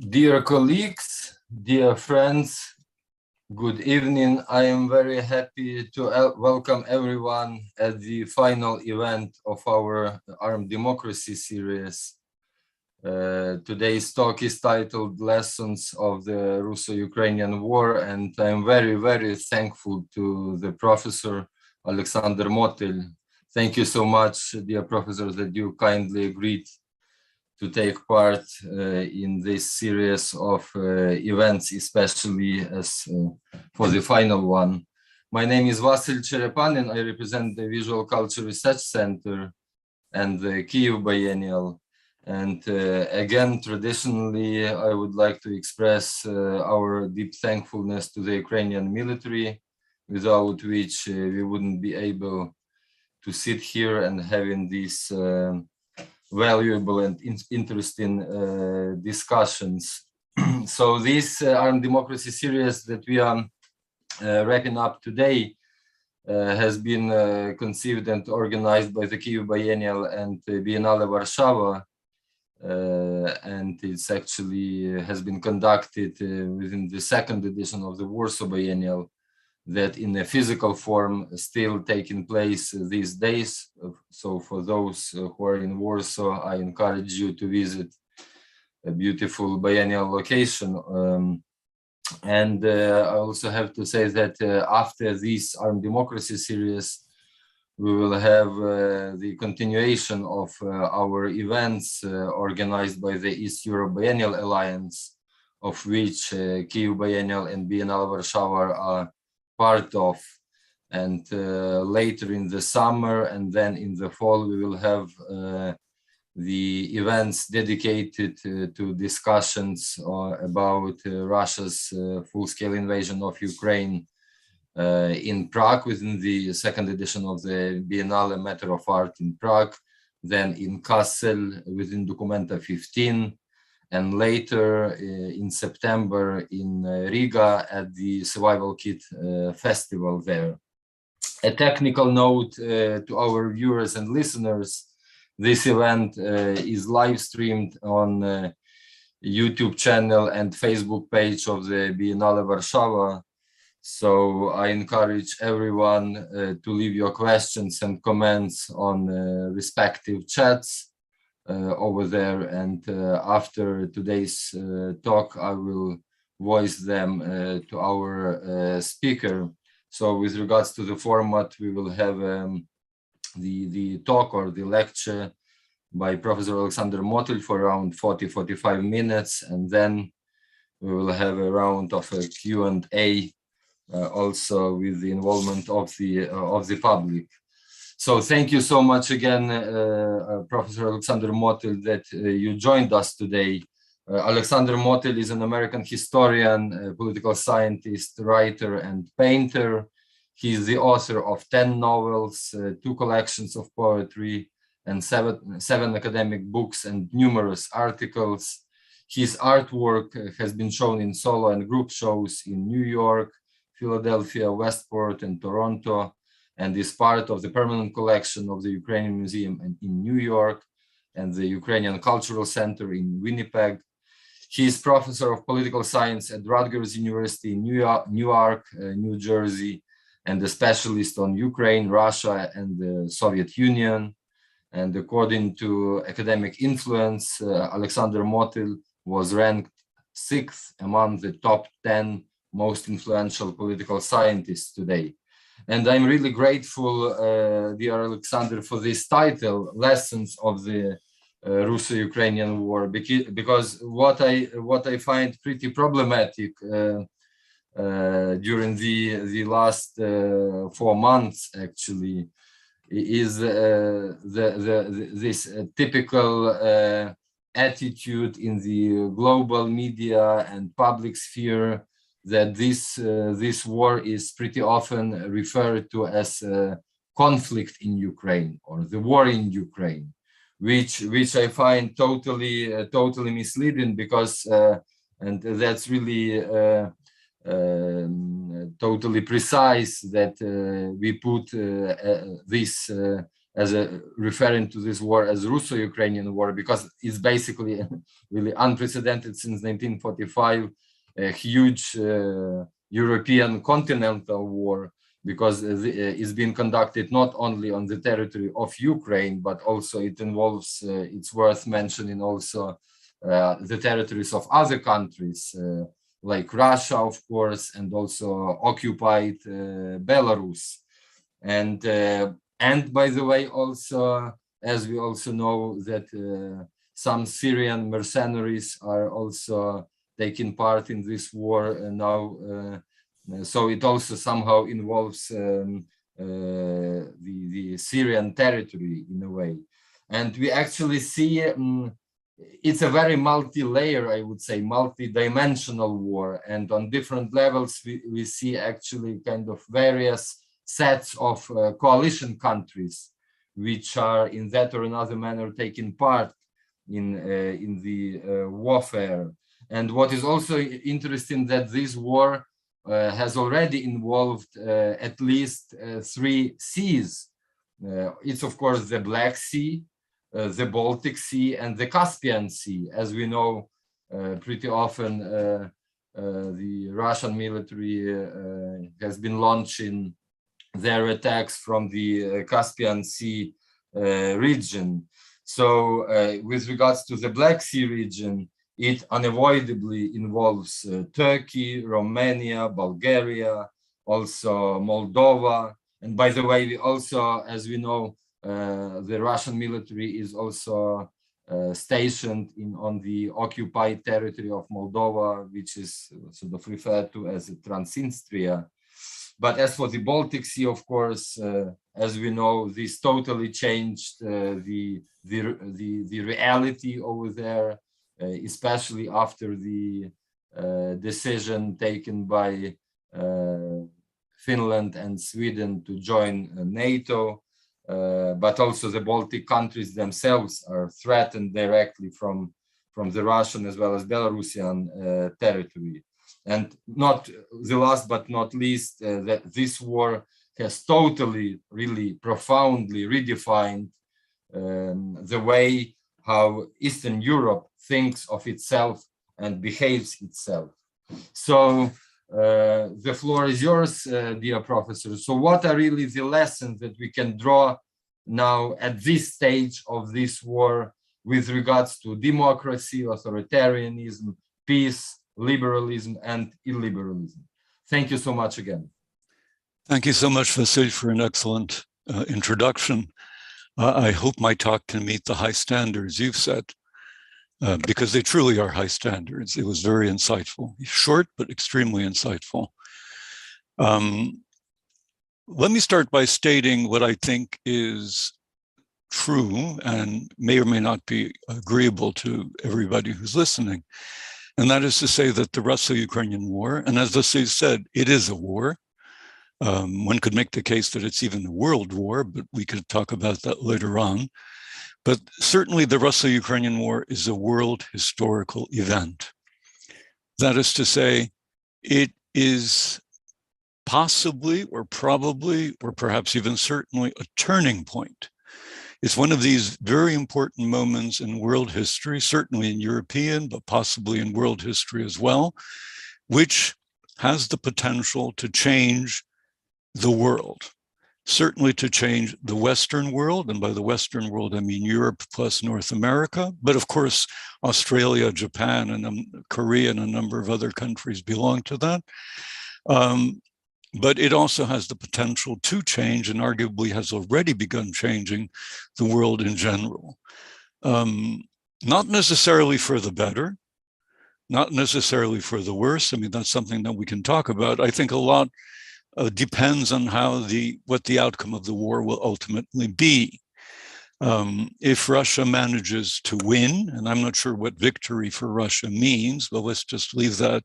Dear colleagues, dear friends, good evening. I am very happy to welcome everyone at the final event of our Armed Democracy series. Today's talk is titled Lessons of the Russo-Ukrainian War, and I'm very thankful to the professor Alexander Motyl. Thank you so much, dear professor, that you kindly agreed to take part in this series of events, especially as for the final one. My name is Vasyl Cherepanyn. I represent the Visual Culture Research Center and the Kyiv Biennial. And again, traditionally, I would like to express our deep thankfulness to the Ukrainian military, without which we wouldn't be able to sit here and having this valuable and interesting discussions. So this Armed Democracy series that we are wrapping up today has been conceived and organized by the Kyiv Biennial and Biennale Warszawa, and it's actually has been conducted within the second edition of the Warsaw Biennial, that in a physical form still taking place these days. So for those who are in Warsaw, I encourage you to visit a beautiful biennial location. And I also have to say that after this Armed Democracy series, we will have the continuation of our events organized by the East Europe Biennial Alliance, of which Kyiv Biennial and Biennale Warszawa are part of. And later in the summer and then in the fall, we will have the events dedicated to discussions about Russia's full-scale invasion of Ukraine in Prague within the second edition of the Biennale Matter of Art in Prague, then in Kassel within Documenta 15, and later in September in Riga at the Survival Kit Festival there. A technical note to our viewers and listeners: this event is live streamed on YouTube channel and Facebook page of the Biennale Warszawa. So I encourage everyone to leave your questions and comments on respective chats over there, and after today's talk, I will voice them to our speaker. So with regards to the format, we will have the talk or the lecture by Professor Alexander Motyl for around 40-45 minutes, and then we will have a round of a Q&A also with the involvement of the public. So thank you so much again, Professor Alexander Motyl, that you joined us today. Alexander Motyl is an American historian, political scientist, writer, and painter. He is the author of 10 novels, 2 collections of poetry, and seven academic books and numerous articles. His artwork has been shown in solo and group shows in New York, Philadelphia, Westport, and Toronto, and is part of the permanent collection of the Ukrainian Museum in New York and the Ukrainian Cultural Center in Winnipeg. He is professor of political science at Rutgers University in Newark, New Jersey, and a specialist on Ukraine, Russia, and the Soviet Union. And according to Academic Influence, Alexander Motyl was ranked 6th among the top 10 most influential political scientists today. And I'm really grateful, dear Alexander, for this title, Lessons of the Russo-Ukrainian War, because what I find pretty problematic during the last 4 months, actually, is this typical attitude in the global media and public sphere that this war is pretty often referred to as a conflict in Ukraine or the war in Ukraine, which I find totally misleading, because and that's really totally precise that we put this referring to this war as Russo-Ukrainian War, because it's basically really unprecedented since 1945, a huge European continental war, because it's been conducted not only on the territory of Ukraine, but also it involves, it's worth mentioning also the territories of other countries, like Russia, of course, and also occupied Belarus. And by the way, also, as we also know that some Syrian mercenaries are also taking part in this war now. So it also somehow involves the Syrian territory in a way. And we actually see it's a very multi-layer, I would say, multi-dimensional war. And on different levels, we see actually kind of various sets of coalition countries, which are in that or another manner taking part in the warfare. And what is also interesting that this war has already involved at least 3 seas. It's of course the Black Sea, the Baltic Sea, and the Caspian Sea. As we know, pretty often the Russian military has been launching their attacks from the Caspian Sea region. So with regards to the Black Sea region, it unavoidably involves Turkey, Romania, Bulgaria, also Moldova. And by the way, we also, as we know, the Russian military is also stationed on the occupied territory of Moldova, which is sort of referred to as Transnistria. But as for the Baltic Sea, of course, as we know, this totally changed the reality over there, especially after the decision taken by Finland and Sweden to join NATO. But also the Baltic countries themselves are threatened directly from the Russian as well as Belarusian territory. And not the last but not least, that this war has totally, really profoundly redefined the way how Eastern Europe thinks of itself and behaves itself. So the floor is yours, dear professor. So what are really the lessons that we can draw now at this stage of this war with regards to democracy, authoritarianism, peace, liberalism, and illiberalism? Thank you so much again. Thank you so much, Vasyl, for an excellent introduction. I hope my talk can meet the high standards you've set, because they truly are high standards. It was very insightful, short, but extremely insightful. Let me start by stating what I think is true and may or may not be agreeable to everybody who's listening. And that is to say that the Russo-Ukrainian War, and as Vasyl said, it is a war. One could make the case that it's even a world war, but we could talk about that later on. But certainly the Russo-Ukrainian War is a world historical event. That is to say, it is possibly or probably or perhaps even certainly a turning point. It's one of these very important moments in world history, certainly in European, but possibly in world history as well, which has the potential to change the world, certainly to change the Western world. And by the Western world, I mean Europe plus North America. But of course, Australia, Japan, and Korea, and a number of other countries belong to that. But it also has the potential to change, and arguably has already begun changing, the world in general. Not necessarily for the better, not necessarily for the worse. I mean, that's something that we can talk about. I think a lot depends on how what the outcome of the war will ultimately be. If Russia manages to win, and I'm not sure what victory for Russia means, but let's just leave that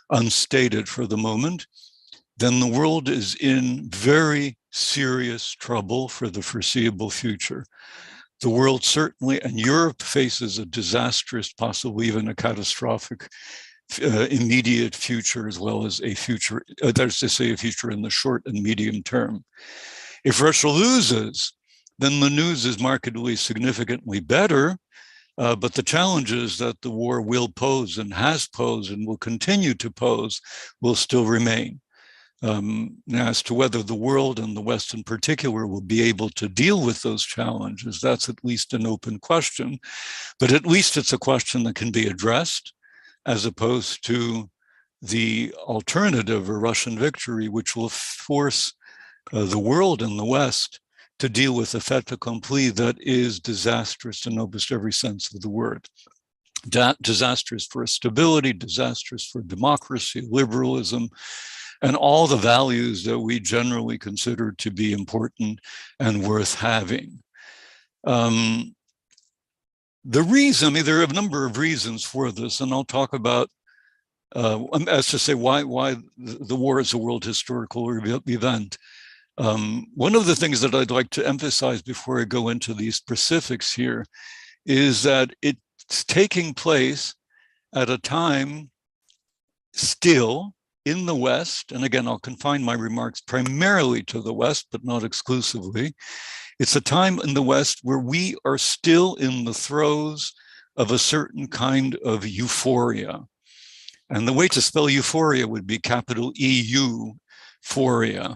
unstated for the moment, then the world is in very serious trouble for the foreseeable future. The world certainly, and Europe, faces a disastrous, possibly even a catastrophic immediate future, as well as a future, that is to say, a future in the short and medium term. If Russia loses, then the news is markedly significantly better. But the challenges that the war will pose and has posed and will continue to pose will still remain. As to whether the world and the West in particular will be able to deal with those challenges, that's at least an open question. But at least it's a question that can be addressed, as opposed to the alternative, a Russian victory, which will force the world and the West to deal with a fait accompli that is disastrous in almost every sense of the word. Disastrous for stability, disastrous for democracy, liberalism, and all the values that we generally consider to be important and worth having. The reason, I mean, there are a number of reasons for this, and I'll talk about, as to say why the war is a world historical event. One of the things that I'd like to emphasize before I go into these specifics here is that it's taking place at a time still in the West, and again, I'll confine my remarks primarily to the West, but not exclusively. It's a time in the West where we are still in the throes of a certain kind of euphoria. And the way to spell euphoria would be capital EU, phoria.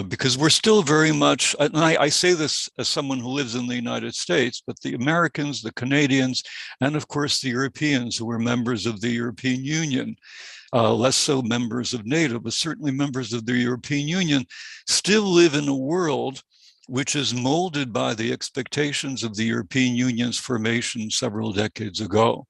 Because we're still very much, and I say this as someone who lives in the United States, but the Americans, the Canadians, and of course the Europeans who were members of the European Union, less so members of NATO, but certainly members of the European Union, still live in a world which is molded by the expectations of the European Union's formation several decades ago.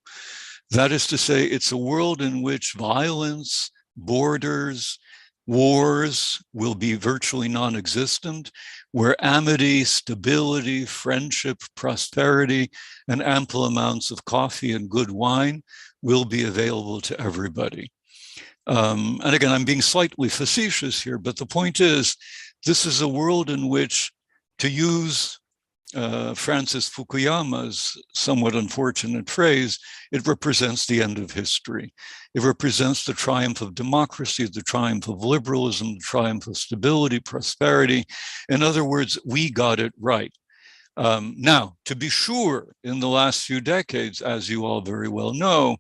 That is to say, it's a world in which violence, borders, wars will be virtually non-existent, where amity, stability, friendship, prosperity, and ample amounts of coffee and good wine will be available to everybody. And again, I'm being slightly facetious here, but the point is, this is a world in which, to use Francis Fukuyama's somewhat unfortunate phrase, it represents the end of history. It represents the triumph of democracy, the triumph of liberalism, the triumph of stability, prosperity. In other words, we got it right. Now, to be sure, in the last few decades, as you all very well know,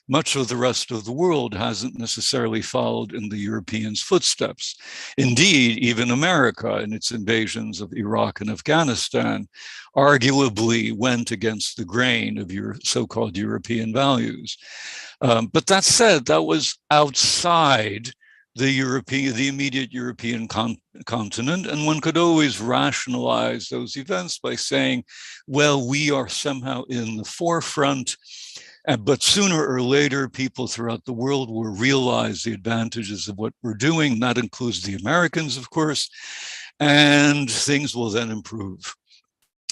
much of the rest of the world hasn't necessarily followed in the Europeans' footsteps. Indeed, even America in its invasions of Iraq and Afghanistan arguably went against the grain of your so-called European values. But that said, that was outside the immediate European continent, and one could always rationalize those events by saying, well, we are somehow in the forefront, but sooner or later, people throughout the world will realize the advantages of what we're doing. That includes the Americans, of course, and things will then improve.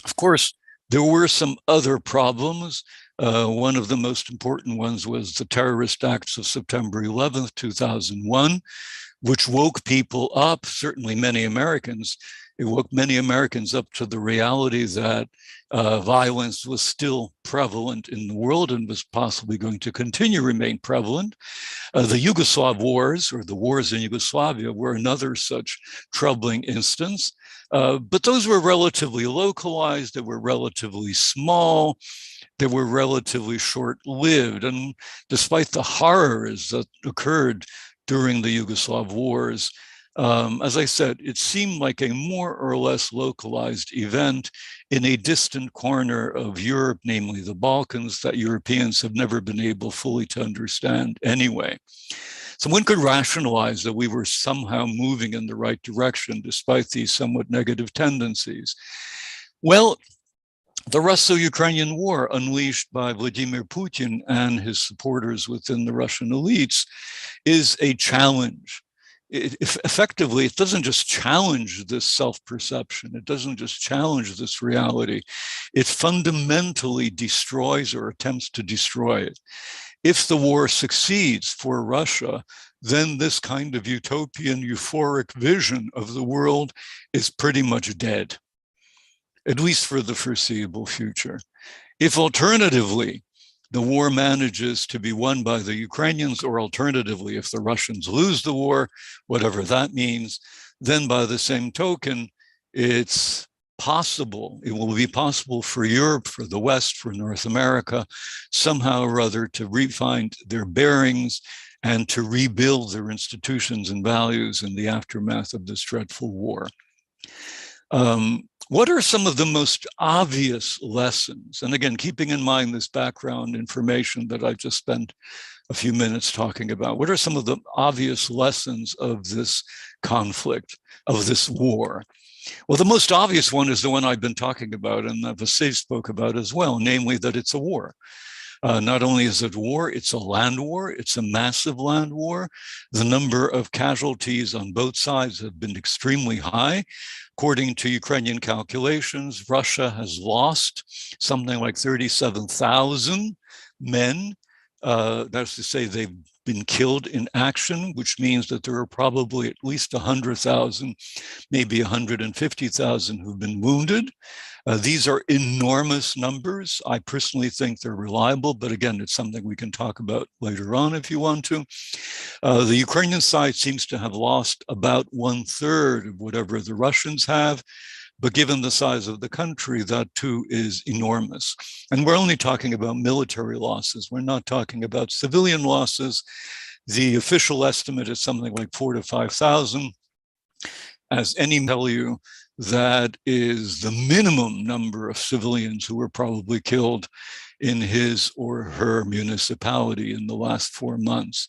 Of course, there were some other problems. One of the most important ones was the terrorist acts of September 11th, 2001, which woke people up, certainly many Americans. It woke many Americans up to the reality that violence was still prevalent in the world and was possibly going to continue to remain prevalent. The Yugoslav wars, or the wars in Yugoslavia, were another such troubling instance. But those were relatively localized, they were relatively small, they were relatively short-lived. And despite the horrors that occurred during the Yugoslav wars, as I said, it seemed like a more or less localized event in a distant corner of Europe, namely the Balkans, that Europeans have never been able fully to understand anyway. So one could rationalize that we were somehow moving in the right direction despite these somewhat negative tendencies. Well, the Russo-Ukrainian War unleashed by Vladimir Putin and his supporters within the Russian elites is a challenge. Effectively, it doesn't just challenge this self-perception. It doesn't just challenge this reality. It fundamentally destroys or attempts to destroy it. If the war succeeds for Russia, then this kind of utopian, euphoric vision of the world is pretty much dead, at least for the foreseeable future. If alternatively, the war manages to be won by the Ukrainians, or alternatively, if the Russians lose the war, whatever that means, then by the same token, it's possible, it will be possible for Europe, for the West, for North America, somehow or other to refine their bearings and to rebuild their institutions and values in the aftermath of this dreadful war. What are some of the most obvious lessons? And again, keeping in mind this background information that I just spent a few minutes talking about, what are some of the obvious lessons of this conflict, of this war? Well, the most obvious one is the one I've been talking about and that Vasyl spoke about as well, namely that it's a war. Not only is it war, it's a land war. It's a massive land war. The number of casualties on both sides have been extremely high. According to Ukrainian calculations, Russia has lost something like 37,000 men. That's to say they've been killed in action, which means that there are probably at least 100,000, maybe 150,000 who've been wounded. These are enormous numbers. I personally think they're reliable, but again, it's something we can talk about later on if you want to. The Ukrainian side seems to have lost about 1/3 of whatever the Russians have. But given the size of the country, that too is enormous. And we're only talking about military losses. We're not talking about civilian losses. The official estimate is something like 4,000 to 5,000. As any tell you, that is the minimum number of civilians who were probably killed in his or her municipality in the last 4 months.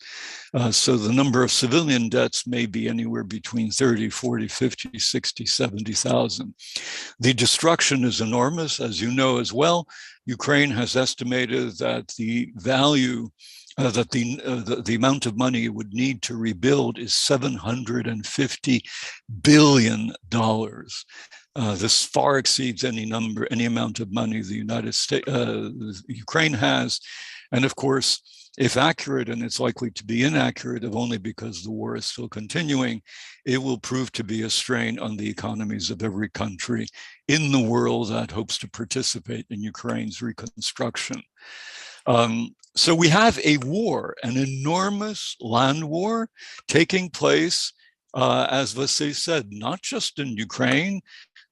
So the number of civilian deaths may be anywhere between 30, 40, 50, 60, 70,000. The destruction is enormous, as you know as well. Ukraine has estimated that the value that the amount of money it would need to rebuild is $750 billion. This far exceeds any amount of money the United States, Ukraine has. And of course, if accurate, and it's likely to be inaccurate if only because the war is still continuing, it will prove to be a strain on the economies of every country in the world that hopes to participate in Ukraine's reconstruction. So we have a war, an enormous land war taking place, as Vasyl said, not just in Ukraine,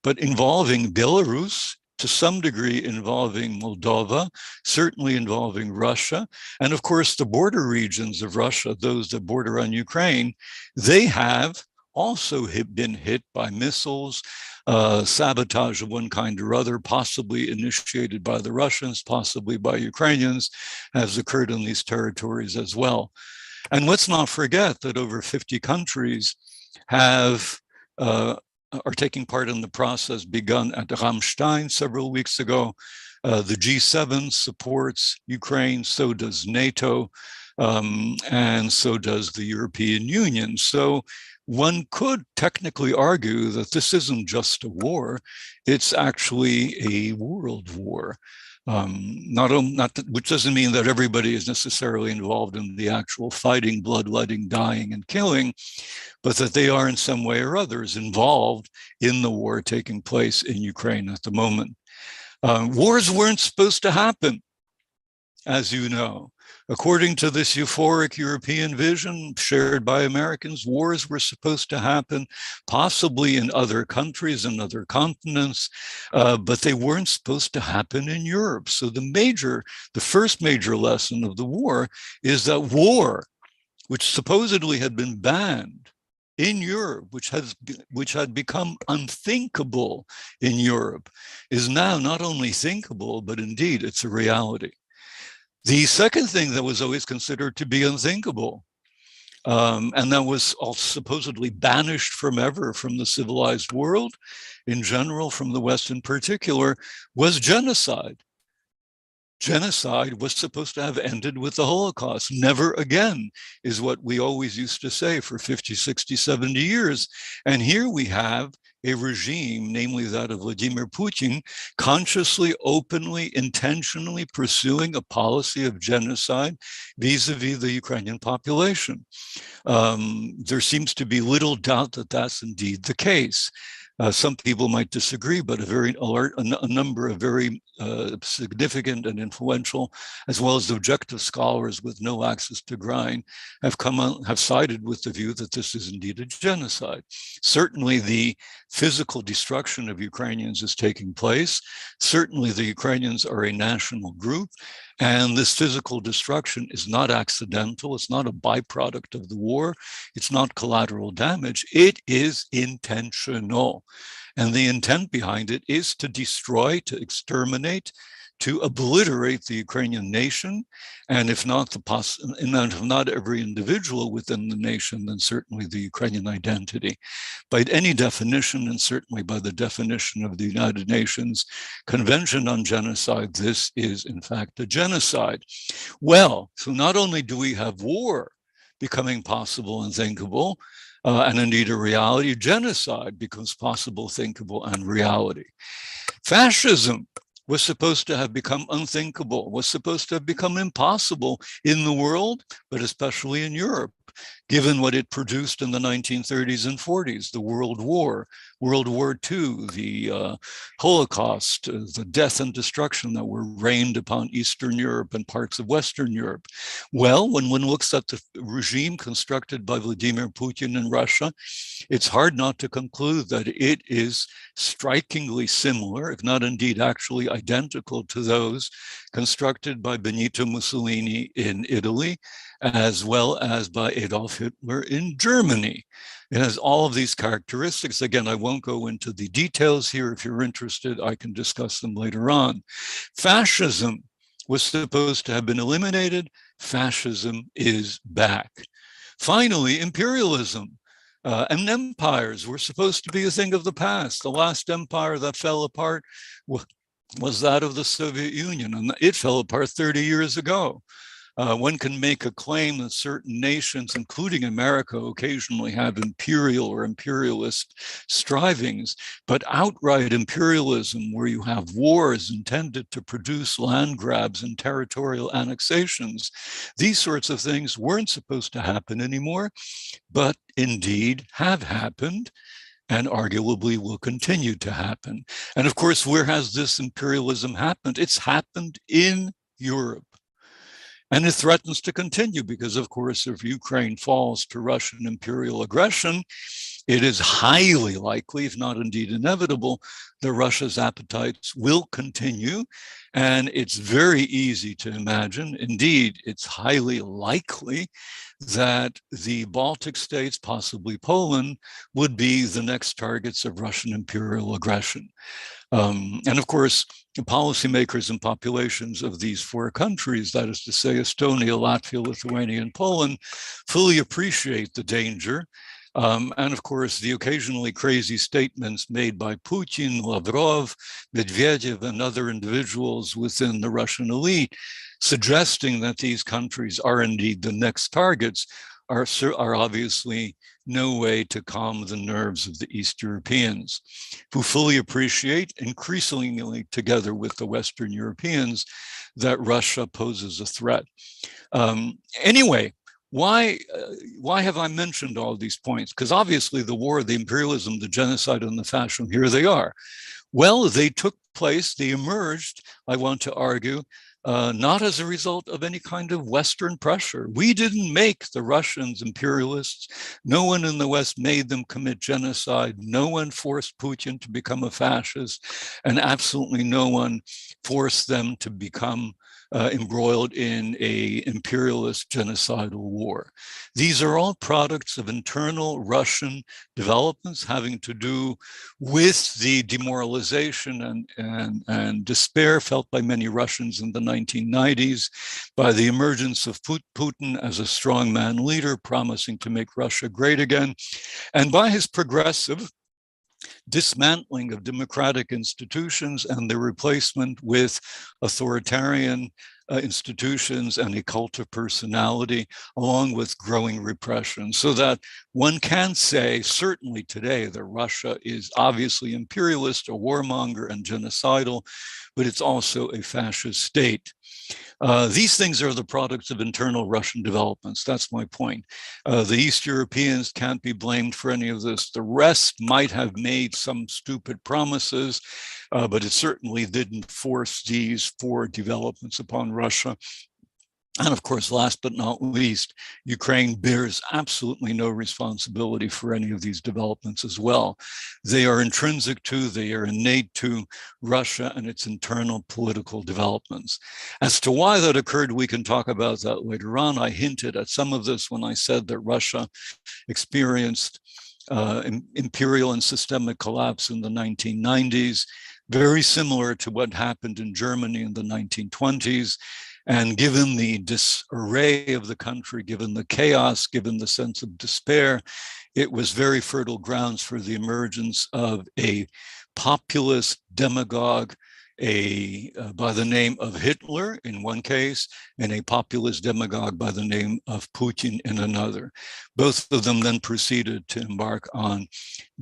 but involving Belarus, to some degree involving Moldova, certainly involving Russia. And of course, the border regions of Russia, those that border on Ukraine, they have also been hit by missiles, sabotage of one kind or other, possibly initiated by the Russians, possibly by Ukrainians, has occurred in these territories as well. And let's not forget that over 50 countries are taking part in the process begun at Ramstein several weeks ago. The G7 supports Ukraine, so does NATO, and so does the European Union. So one could technically argue that this isn't just a war, it's actually a world war. Which doesn't mean that everybody is necessarily involved in the actual fighting, bloodletting, dying, and killing, but that they are in some way or others involved in the war taking place in Ukraine at the moment. Wars weren't supposed to happen, as you know. According to this euphoric European vision shared by Americans, wars were supposed to happen possibly in other countries and other continents, but they weren't supposed to happen in Europe. So the first major lesson of the war is that war, which supposedly had been banned in Europe, which had become unthinkable in Europe, is now not only thinkable, but indeed it's a reality. The second thing that was always considered to be unthinkable, and that was supposedly banished from the civilized world in general, from the West in particular, was genocide. Genocide was supposed to have ended with the Holocaust. Never again is what we always used to say for 50, 60, 70 years. And here we have a regime, namely that of Vladimir Putin, consciously, openly, intentionally pursuing a policy of genocide vis-a-vis the Ukrainian population. There seems to be little doubt that that's indeed the case. Some people might disagree, but a number of very significant and influential, as well as objective scholars with no access to grind, have sided with the view that this is indeed a genocide. Certainly, the physical destruction of Ukrainians is taking place. Certainly, the Ukrainians are a national group, and this physical destruction is not accidental. It's not a byproduct of the war. It's not collateral damage. It is intentional. And the intent behind it is to destroy, to exterminate, to obliterate the Ukrainian nation, and if not if not every individual within the nation, then certainly the Ukrainian identity. By any definition, and certainly by the definition of the United Nations Convention on Genocide, this is in fact a genocide. Well, so not only do we have war becoming possible and thinkable, and indeed a reality, genocide becomes possible, thinkable, and reality. Fascism was supposed to have become unthinkable, was supposed to have become impossible in the world, but especially in Europe, given what it produced in the 1930s and 40s, the World War II, the Holocaust, the death and destruction that were rained upon Eastern Europe and parts of Western Europe. Well, when one looks at the regime constructed by Vladimir Putin in Russia, it's hard not to conclude that it is strikingly similar, if not indeed actually identical to those constructed by Benito Mussolini in Italy, as well as by Adolf Hitler in Germany. It has all of these characteristics. Again, I won't go into the details here. If you're interested, I can discuss them later on. Fascism was supposed to have been eliminated. Fascism is back. Finally, imperialism and empires were supposed to be a thing of the past. The last empire that fell apart was that of the Soviet Union, and it fell apart 30 years ago. One can make a claim that certain nations, including America, occasionally have imperial or imperialist strivings, but outright imperialism, where you have wars intended to produce land grabs and territorial annexations, these sorts of things weren't supposed to happen anymore, but indeed have happened, and arguably will continue to happen. And of course, where has this imperialism happened? It's happened in Europe. And it threatens to continue because, of course, if Ukraine falls to Russian imperial aggression, it is highly likely, if not indeed inevitable, that Russia's appetites will continue. And it's very easy to imagine, indeed, it's highly likely that the Baltic states, possibly Poland, would be the next targets of Russian imperial aggression. And of course, the policymakers and populations of these four countries, that is to say, Estonia, Latvia, Lithuania, and Poland, fully appreciate the danger. And of course, the occasionally crazy statements made by Putin, Lavrov, Medvedev, and other individuals within the Russian elite, suggesting that these countries are indeed the next targets, are obviously no way to calm the nerves of the East Europeans, who fully appreciate, increasingly together with the Western Europeans, that Russia poses a threat. Anyway, why have I mentioned all these points? Because obviously the war, the imperialism, the genocide, and the fascism, here they are. Well, they took place, they emerged, I want to argue, not as a result of any kind of Western pressure. We didn't make the Russians imperialists. No one in the West made them commit genocide. No one forced Putin to become a fascist, and absolutely no one forced them to become embroiled in an imperialist genocidal war. These are all products of internal Russian developments having to do with the demoralization and despair felt by many Russians in the 1990s by the emergence of Putin as a strongman leader promising to make Russia great again, and by his progressive dismantling of democratic institutions and their replacement with authoritarian institutions and a cult of personality, along with growing repression. So that one can say, certainly today, that Russia is obviously imperialist, a warmonger, and genocidal, but it's also a fascist state. These things are the products of internal Russian developments. That's my point. The East Europeans can't be blamed for any of this. The rest might have made some stupid promises, but it certainly didn't force these four developments upon Russia. And of course, last but not least, Ukraine bears absolutely no responsibility for any of these developments as well. They are intrinsic to, they are innate to Russia and its internal political developments. As to why that occurred, we can talk about that later on. I hinted at some of this when I said that Russia experienced imperial and systemic collapse in the 1990s, very similar to what happened in Germany in the 1920s. And given the disarray of the country, given the chaos, given the sense of despair, it was very fertile grounds for the emergence of a populist demagogue, by the name of Hitler in one case, and a populist demagogue by the name of Putin in another. Both of them then proceeded to embark on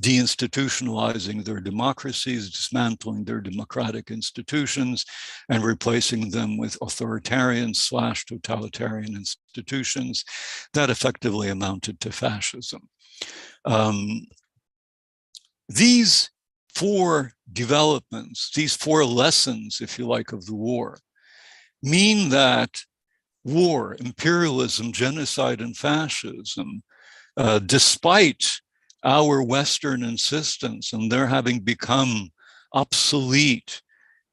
deinstitutionalizing their democracies, dismantling their democratic institutions, and replacing them with authoritarian/totalitarian institutions that effectively amounted to fascism. These four developments, these four lessons, if you like, of the war, mean that war, imperialism, genocide, and fascism, despite our Western insistence and their having become obsolete,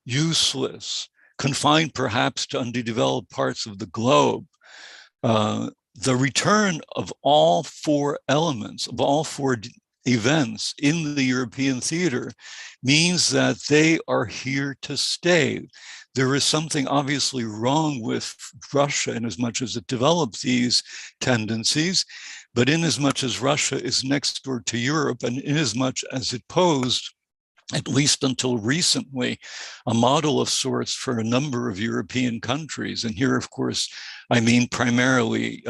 useless, confined perhaps to underdeveloped parts of the globe, the return of all four elements, of all four events in the European theater means that they are here to stay. There is something obviously wrong with Russia in as much as it developed these tendencies, but in as much as Russia is next door to Europe and in as much as it posed, at least until recently, a model of sorts for a number of European countries. And here, of course, I mean primarily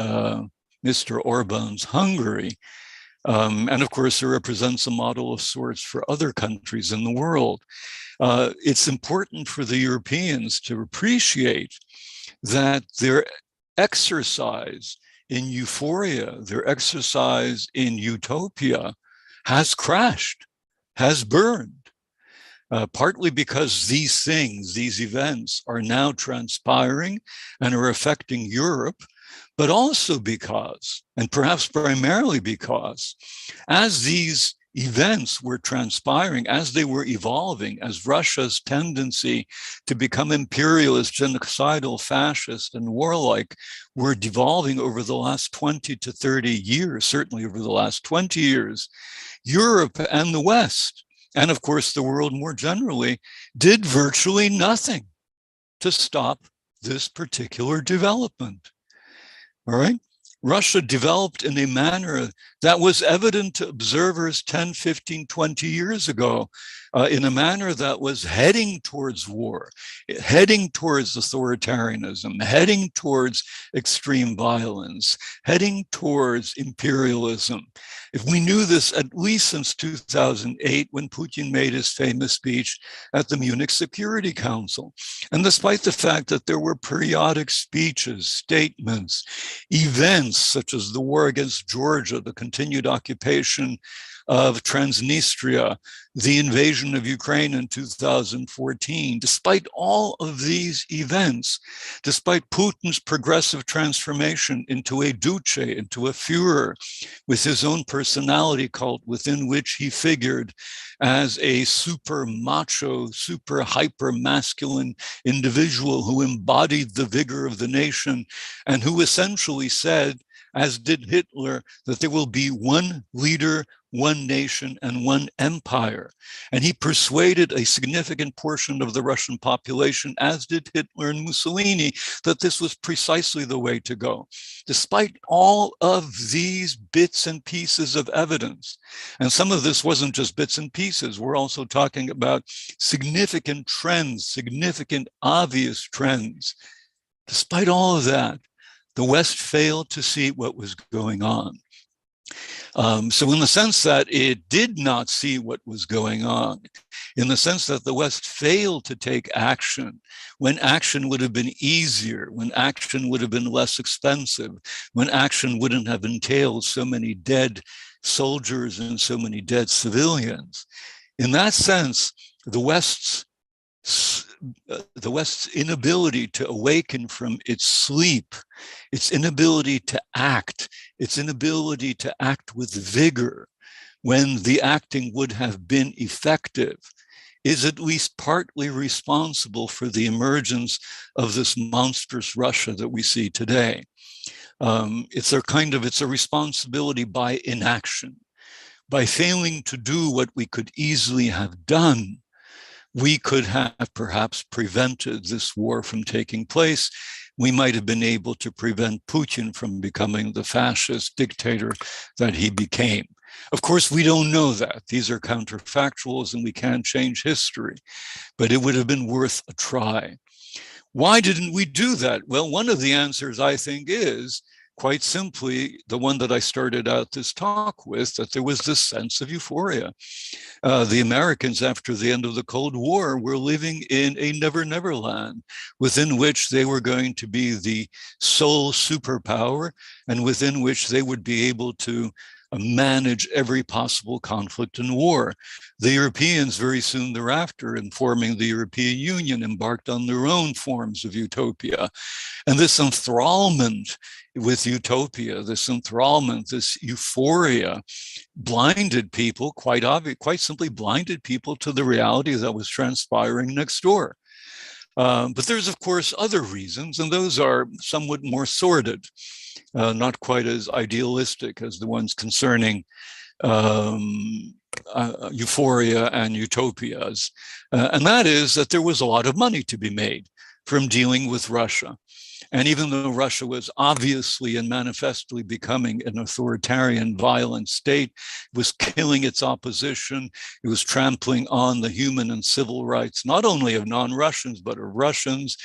Mr. Orban's Hungary. And of course, it represents a model of sorts for other countries in the world. It's important for the Europeans to appreciate that their exercise in euphoria, their exercise in utopia has crashed, has burned, partly because these things, these events are now transpiring and are affecting Europe, but also because, and perhaps primarily because, as these events were transpiring, as they were evolving, as Russia's tendency to become imperialist, genocidal, fascist, and warlike were devolving over the last 20 to 30 years, certainly over the last 20 years, Europe and the West, and of course the world more generally, did virtually nothing to stop this particular development. All right. Russia developed in a manner that was evident to observers 10, 15, 20 years ago, in a manner that was heading towards war, heading towards authoritarianism, heading towards extreme violence, heading towards imperialism. If we knew this at least since 2008, when Putin made his famous speech at the Munich Security Council. And despite the fact that there were periodic speeches, statements, events such as the war against Georgia, the continued occupation of Transnistria, the invasion of Ukraine in 2014, despite all of these events, despite Putin's progressive transformation into a duce, into a Führer, with his own personality cult within which he figured as a super macho, super hyper masculine individual who embodied the vigor of the nation and who essentially said, as did Hitler, that there will be one leader, one nation, and one empire. And he persuaded a significant portion of the Russian population, as did Hitler and Mussolini, that this was precisely the way to go. Despite all of these bits and pieces of evidence, and some of this wasn't just bits and pieces, we're also talking about significant trends, significant obvious trends. Despite all of that, the West failed to see what was going on. So in the sense that it did not see what was going on, in the sense that the West failed to take action when action would have been easier, when action would have been less expensive, when action wouldn't have entailed so many dead soldiers and so many dead civilians. In that sense, the West's inability to awaken from its sleep, its inability to act with vigor when the acting would have been effective, is at least partly responsible for the emergence of this monstrous Russia that we see today. It's a responsibility by inaction. By failing to do what we could easily have done, we could have perhaps prevented this war from taking place. We might have been able to prevent Putin from becoming the fascist dictator that he became. Of course, we don't know that. These are counterfactuals and we can't change history, but it would have been worth a try. Why didn't we do that? Well, one of the answers, I think, is quite simply the one that I started out this talk with, that there was this sense of euphoria. The Americans, after the end of the Cold War, were living in a never-never land within which they were going to be the sole superpower and within which they would be able to manage every possible conflict and war. The Europeans very soon thereafter, in forming the European Union, embarked on their own forms of utopia. And this enthrallment with utopia, this enthrallment, this euphoria, blinded people, quite simply blinded people to the reality that was transpiring next door. But there's, of course, other reasons, and those are somewhat more sordid, not quite as idealistic as the ones concerning euphoria and utopias. And that is that there was a lot of money to be made from dealing with Russia. And even though Russia was obviously and manifestly becoming an authoritarian, violent state, it was killing its opposition, it was trampling on the human and civil rights, not only of non-Russians, but of Russians.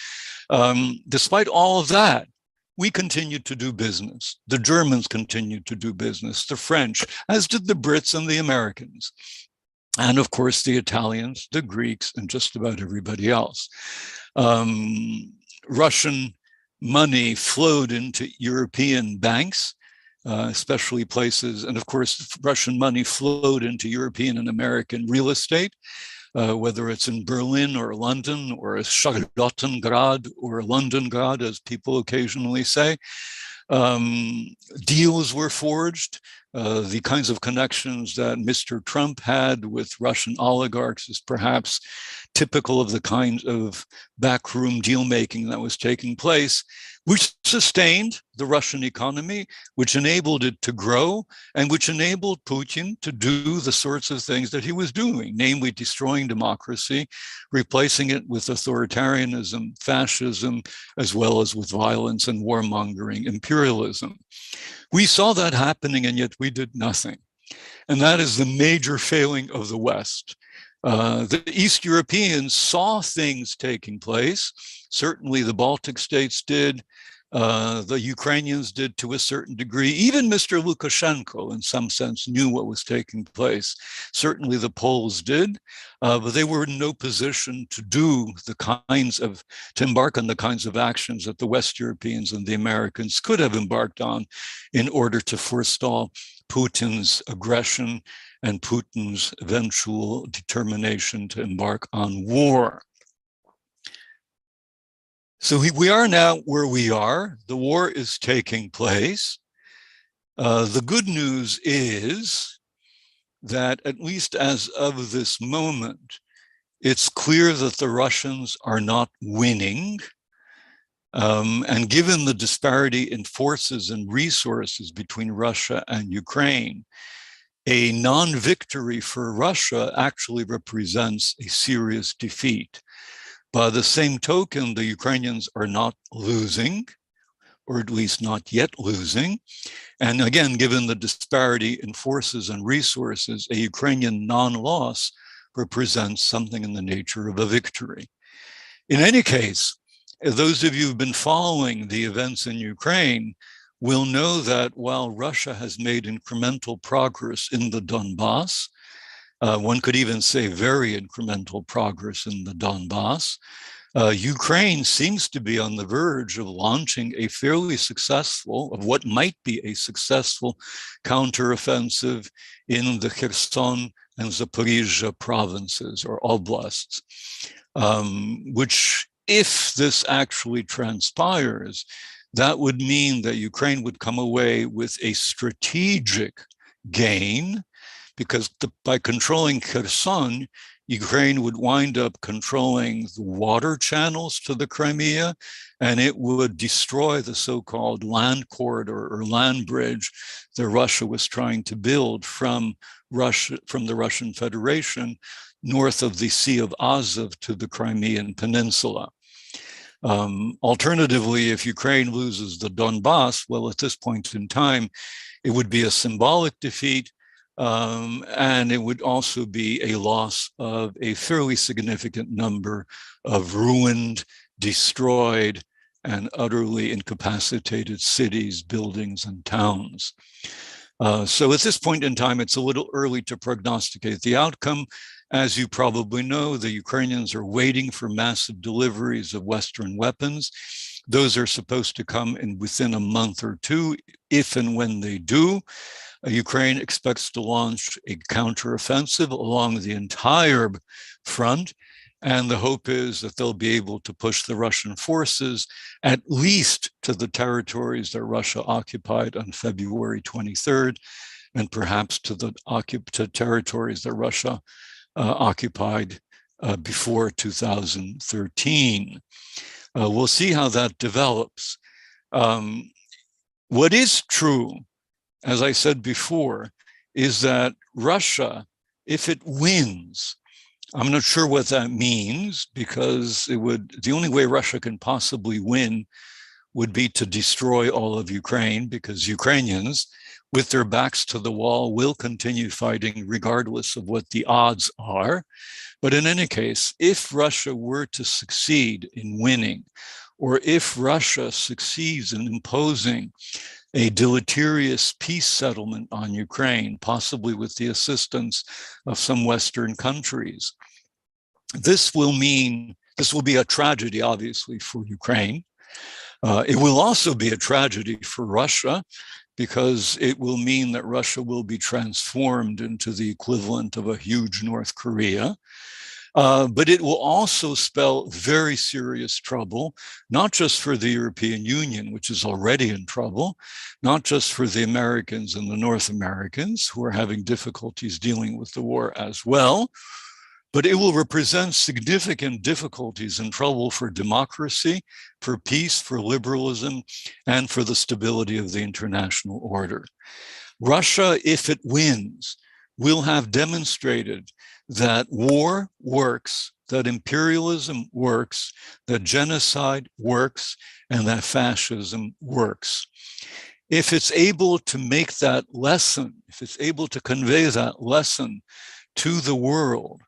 Despite all of that, we continued to do business. The Germans continued to do business, the French, as did the Brits and the Americans. And of course, the Italians, the Greeks, and just about everybody else. Russian money flowed into European banks, especially places, and of course, Russian money flowed into European and American real estate, whether it's in Berlin or London or Charlottengrad or Londongrad, as people occasionally say. Deals were forged. The kinds of connections that Mr. Trump had with Russian oligarchs is perhaps typical of the kind of backroom deal making that was taking place, which sustained the Russian economy, which enabled it to grow, and which enabled Putin to do the sorts of things that he was doing, namely destroying democracy, replacing it with authoritarianism, fascism, as well as with violence and warmongering imperialism. We saw that happening, and yet we did nothing. And that is the major failing of the West. The East Europeans saw things taking place. Certainly the Baltic states did. The Ukrainians did to a certain degree. Even Mr. Lukashenko, in some sense, knew what was taking place. Certainly the Poles did, but they were in no position to embark on the kinds of actions that the West Europeans and the Americans could have embarked on in order to forestall Putin's aggression and Putin's eventual determination to embark on war. So we are now where we are. The war is taking place. The good news is that at least as of this moment, it's clear that the Russians are not winning. And given the disparity in forces and resources between Russia and Ukraine, a non-victory for Russia actually represents a serious defeat. By the same token, the Ukrainians are not losing, or at least not yet losing. And again, given the disparity in forces and resources, a Ukrainian non-loss represents something in the nature of a victory. In any case, those of you who've been following the events in Ukraine will know that while Russia has made incremental progress in the Donbass, one could even say very incremental progress in the Donbass, Ukraine seems to be on the verge of launching a fairly successful, of what might be a successful counteroffensive in the Kherson and Zaporizhzhia provinces or oblasts, which, if this actually transpires, that would mean that Ukraine would come away with a strategic gain, because by controlling Kherson, Ukraine would wind up controlling the water channels to the Crimea, and it would destroy the so-called land corridor or land bridge that Russia was trying to build from the Russian Federation north of the Sea of Azov to the Crimean Peninsula. Alternatively, if Ukraine loses the Donbass, well, at this point in time, it would be a symbolic defeat, and it would also be a loss of a fairly significant number of ruined, destroyed, and utterly incapacitated cities, buildings, and towns. So at this point in time, it's a little early to prognosticate the outcome. As you probably know, the Ukrainians are waiting for massive deliveries of Western weapons. Those are supposed to come in within a month or two. If and when they do, Ukraine expects to launch a counteroffensive along the entire front. And the hope is that they'll be able to push the Russian forces at least to the territories that Russia occupied on February 23rd, and perhaps to the territories that Russia occupied before 2013. We'll see how that develops. What is true, as I said before, is that Russia, if it wins, I'm not sure what that means, because the only way Russia can possibly win would be to destroy all of Ukraine, because Ukrainians, with their backs to the wall, will continue fighting regardless of what the odds are. But in any case, if Russia were to succeed in winning, or if Russia succeeds in imposing a deleterious peace settlement on Ukraine, possibly with the assistance of some Western countries, this will be a tragedy, obviously, for Ukraine. It will also be a tragedy for Russia, because it will mean that Russia will be transformed into the equivalent of a huge North Korea. But it will also spell very serious trouble, not just for the European Union, which is already in trouble, not just for the Americans and the North Americans, who are having difficulties dealing with the war as well, but it will represent significant difficulties and trouble for democracy, for peace, for liberalism, and for the stability of the international order. Russia, if it wins, will have demonstrated that war works, that imperialism works, that genocide works, and that fascism works. If it's able to make that lesson, if it's able to convey that lesson to the world,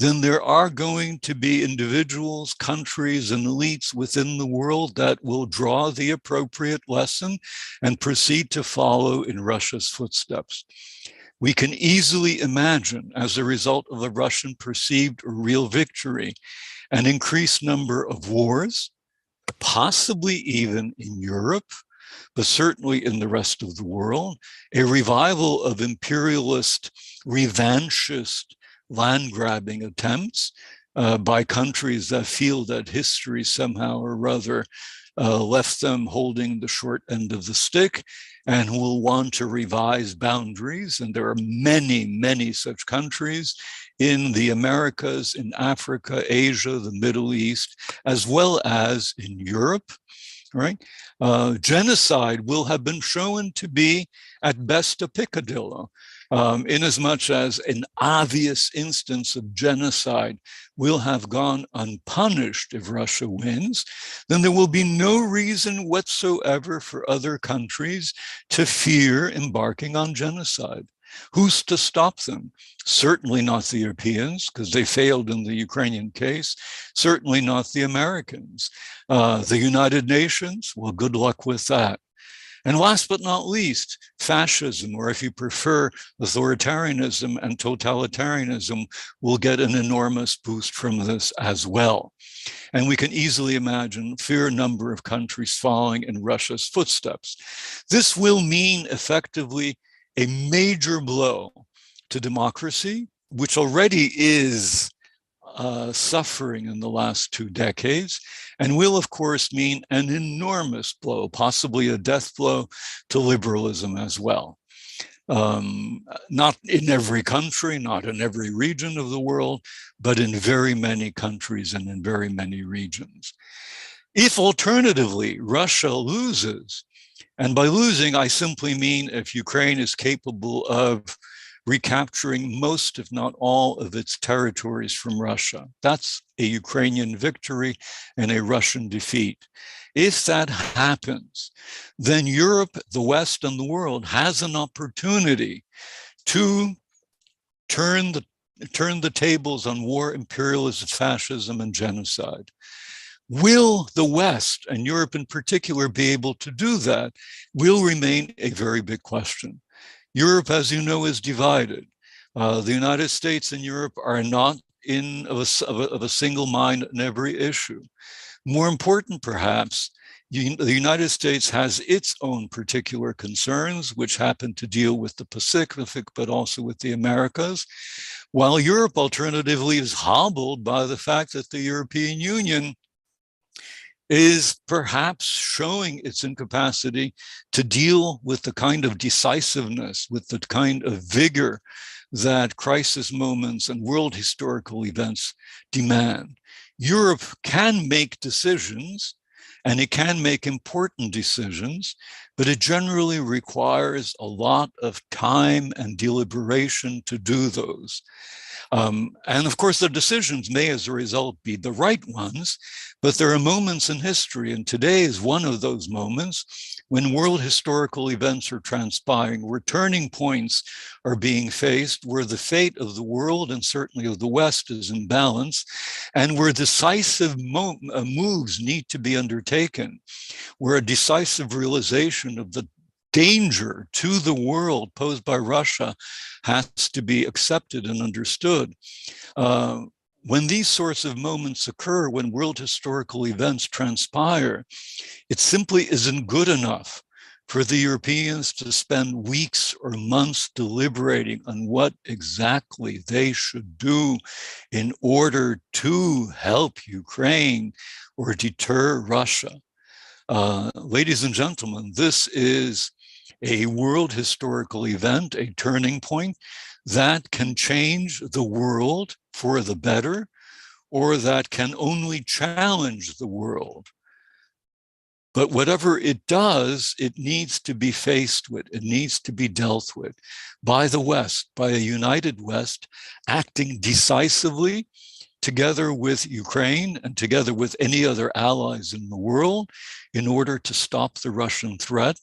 then there are going to be individuals, countries, and elites within the world that will draw the appropriate lesson and proceed to follow in Russia's footsteps. We can easily imagine, as a result of a Russian perceived or real victory, an increased number of wars, possibly even in Europe, but certainly in the rest of the world, a revival of imperialist, revanchist, land-grabbing attempts by countries that feel that history somehow or rather left them holding the short end of the stick, and who will want to revise boundaries. And there are many, many such countries in the Americas, in Africa, Asia, the Middle East, as well as in Europe. Right? Genocide will have been shown to be at best a peccadillo, inasmuch as an obvious instance of genocide will have gone unpunished if Russia wins. Then there will be no reason whatsoever for other countries to fear embarking on genocide. Who's to stop them? Certainly not the Europeans, because they failed in the Ukrainian case. Certainly not the Americans. The United Nations, well, good luck with that. And last but not least, fascism, or if you prefer, authoritarianism and totalitarianism will get an enormous boost from this as well. And we can easily imagine a fair number of countries following in Russia's footsteps. This will mean effectively a major blow to democracy, which already is suffering in the last 2 decades, and will, of course, mean an enormous blow, possibly a death blow to liberalism as well. Not in every country, not in every region of the world, but in very many countries and in very many regions. If alternatively Russia loses, and by losing, I simply mean if Ukraine is capable of recapturing most, if not all, of its territories from Russia. That's a Ukrainian victory and a Russian defeat. If that happens, then Europe, the West, and the world has an opportunity to turn the tables on war, imperialism, fascism, and genocide. Will the West, and Europe in particular, be able to do that? Will remain a very big question. Europe, as you know, is divided. The United States and Europe are not of a single mind in every issue. More important, perhaps, the United States has its own particular concerns, which happen to deal with the Pacific, but also with the Americas, while Europe alternatively is hobbled by the fact that the European Union is perhaps showing its incapacity to deal with the kind of decisiveness, with the kind of vigor that crisis moments and world historical events demand. Europe can make decisions, and it can make important decisions, but it generally requires a lot of time and deliberation to do those. And of course, the decisions may, as a result, be the right ones, but there are moments in history, and today is one of those moments when world historical events are transpiring, where turning points are being faced, where the fate of the world and certainly of the West is in balance, and where decisive moves need to be undertaken, where a decisive realization of the danger to the world posed by Russia has to be accepted and understood. When these sorts of moments occur, when world historical events transpire, it simply isn't good enough for the Europeans to spend weeks or months deliberating on what exactly they should do in order to help Ukraine or deter Russia. Ladies and gentlemen, this is a world historical event, a turning point that can change the world for the better, or that can only challenge the world. But whatever it does, it needs to be faced with, it needs to be dealt with by the West, by a united West, acting decisively together with Ukraine and together with any other allies in the world in order to stop the Russian threat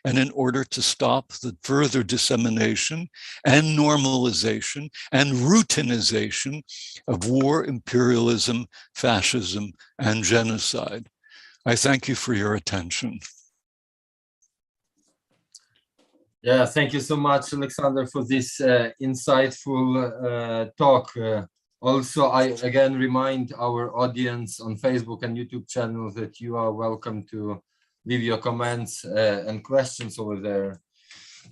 and in order to stop the further dissemination and normalization and routinization of war, imperialism, fascism, and genocide. I thank you for your attention. Yeah, thank you so much, Alexander, for this insightful talk. Also, I again remind our audience on Facebook and YouTube channels that you are welcome to leave your comments and questions over there.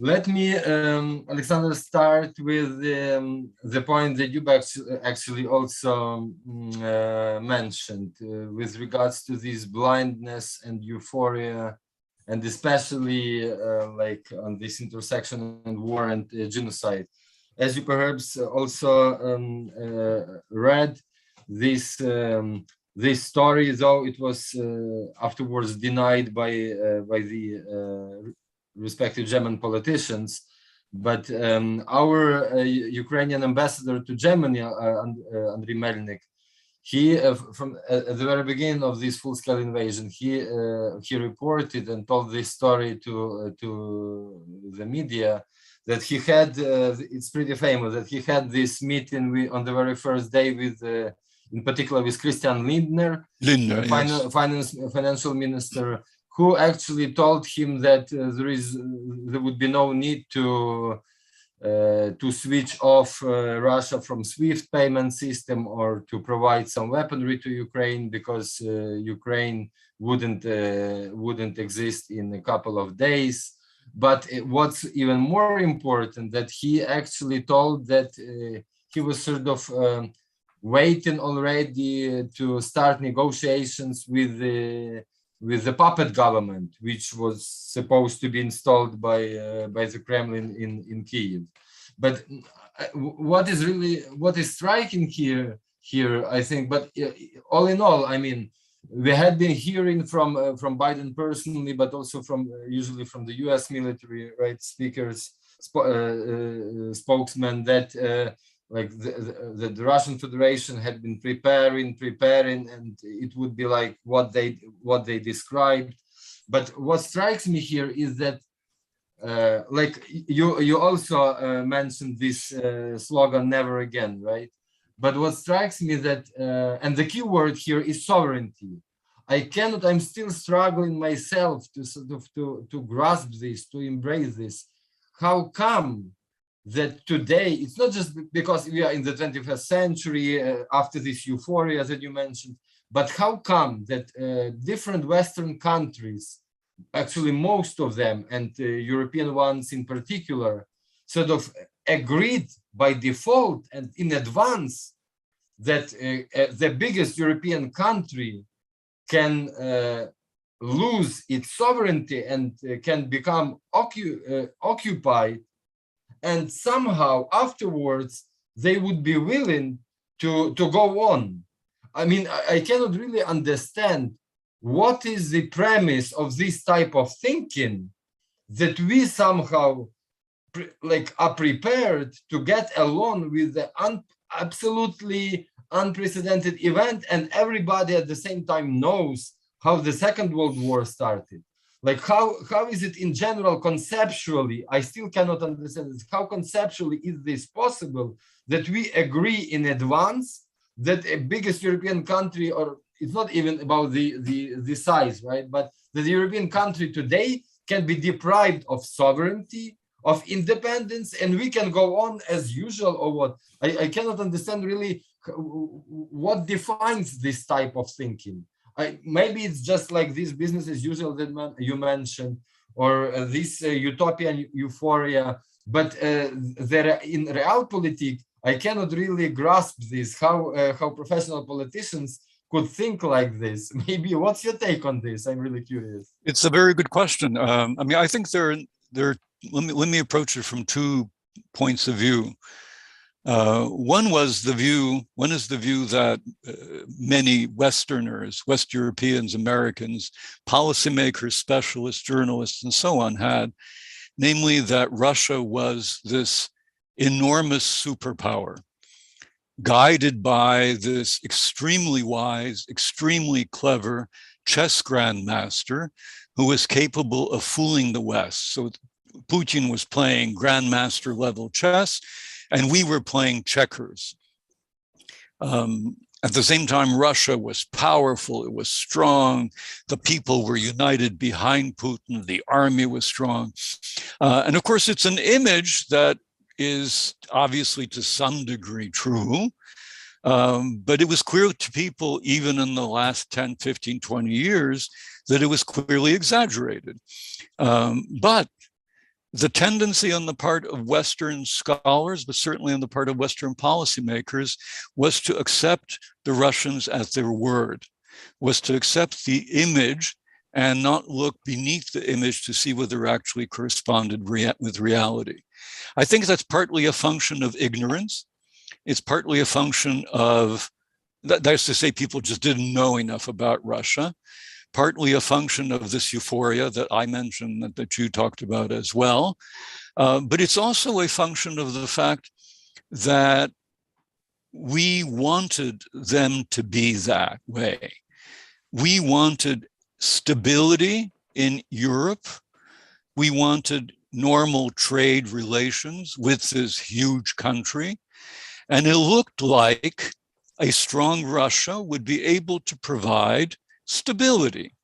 Let me, Alexander, start with the point that you actually also mentioned with regards to this blindness and euphoria, and especially like on this intersection and war and genocide. As you perhaps also read, this this story, though it was afterwards denied by the respective German politicians, but our Ukrainian ambassador to Germany, Andriy Melnik, he from at the very beginning of this full-scale invasion, he reported and told this story to the media, that he had it's pretty famous that he had this meeting on the very first day with in particular with Christian Lindner, yes. financial minister, who actually told him that there would be no need to switch off Russia from SWIFT payment system or to provide some weaponry to Ukraine, because Ukraine wouldn't exist in a couple of days. But what's even more important, that he actually told that he was sort of waiting already to start negotiations with the puppet government, which was supposed to be installed by the Kremlin in Kyiv. But what is striking here, I think, but all in all, I mean, we had been hearing from Biden personally, but also from usually from the U.S. military, right, speakers, spokesmen, that like the Russian Federation had been preparing, and it would be like what they described. But what strikes me here is that, like you also mentioned this slogan "Never Again," right? But what strikes me that, and the key word here is sovereignty. I'm still struggling myself to sort of to grasp this, to embrace this. How come that today, it's not just because we are in the 21st century after this euphoria that you mentioned, but how come that different Western countries, actually most of them, and European ones in particular, sort of agreed by default and in advance that the biggest European country can lose its sovereignty and can become occupied, and somehow afterwards they would be willing to go on. I mean, I cannot really understand what is the premise of this type of thinking, that we somehow are prepared to get along with the absolutely unprecedented event, and everybody at the same time knows how the Second World War started. Like how is it in general, conceptually, I still cannot understand this, how conceptually is this possible that we agree in advance that a biggest European country, or it's not even about the size, right, but that the European country today can be deprived of sovereignty, of independence, and we can go on as usual, or what? I cannot understand really what defines this type of thinking. Maybe it's just like this business as usual that you mentioned, or this utopian euphoria, but in realpolitik, I cannot really grasp this, how professional politicians could think like this. Maybe what's your take on this? I'm really curious. It's a very good question. I mean, I think let me approach it from 2 points of view. One is the view that many Westerners, West Europeans, Americans, policymakers, specialists, journalists, and so on had, namely that Russia was this enormous superpower, guided by this extremely wise, extremely clever chess grandmaster who was capable of fooling the West. So Putin was playing grandmaster level chess, and we were playing checkers. At the same time, Russia was powerful, it was strong, the people were united behind Putin, the army was strong. And of course, it's an image that is obviously to some degree true, but it was clear to people even in the last 10, 15, 20 years that it was clearly exaggerated. But the tendency on the part of Western scholars, but certainly on the part of Western policymakers, was to accept the Russians at their word, was to accept the image and not look beneath the image to see whether it actually corresponded with reality. I think that's partly a function of ignorance. It's partly a function of, that is to say, people just didn't know enough about Russia. Partly a function of this euphoria that I mentioned, that you talked about as well. But it's also a function of the fact that we wanted them to be that way. We wanted stability in Europe. We wanted normal trade relations with this huge country. And it looked like a strong Russia would be able to provide stability.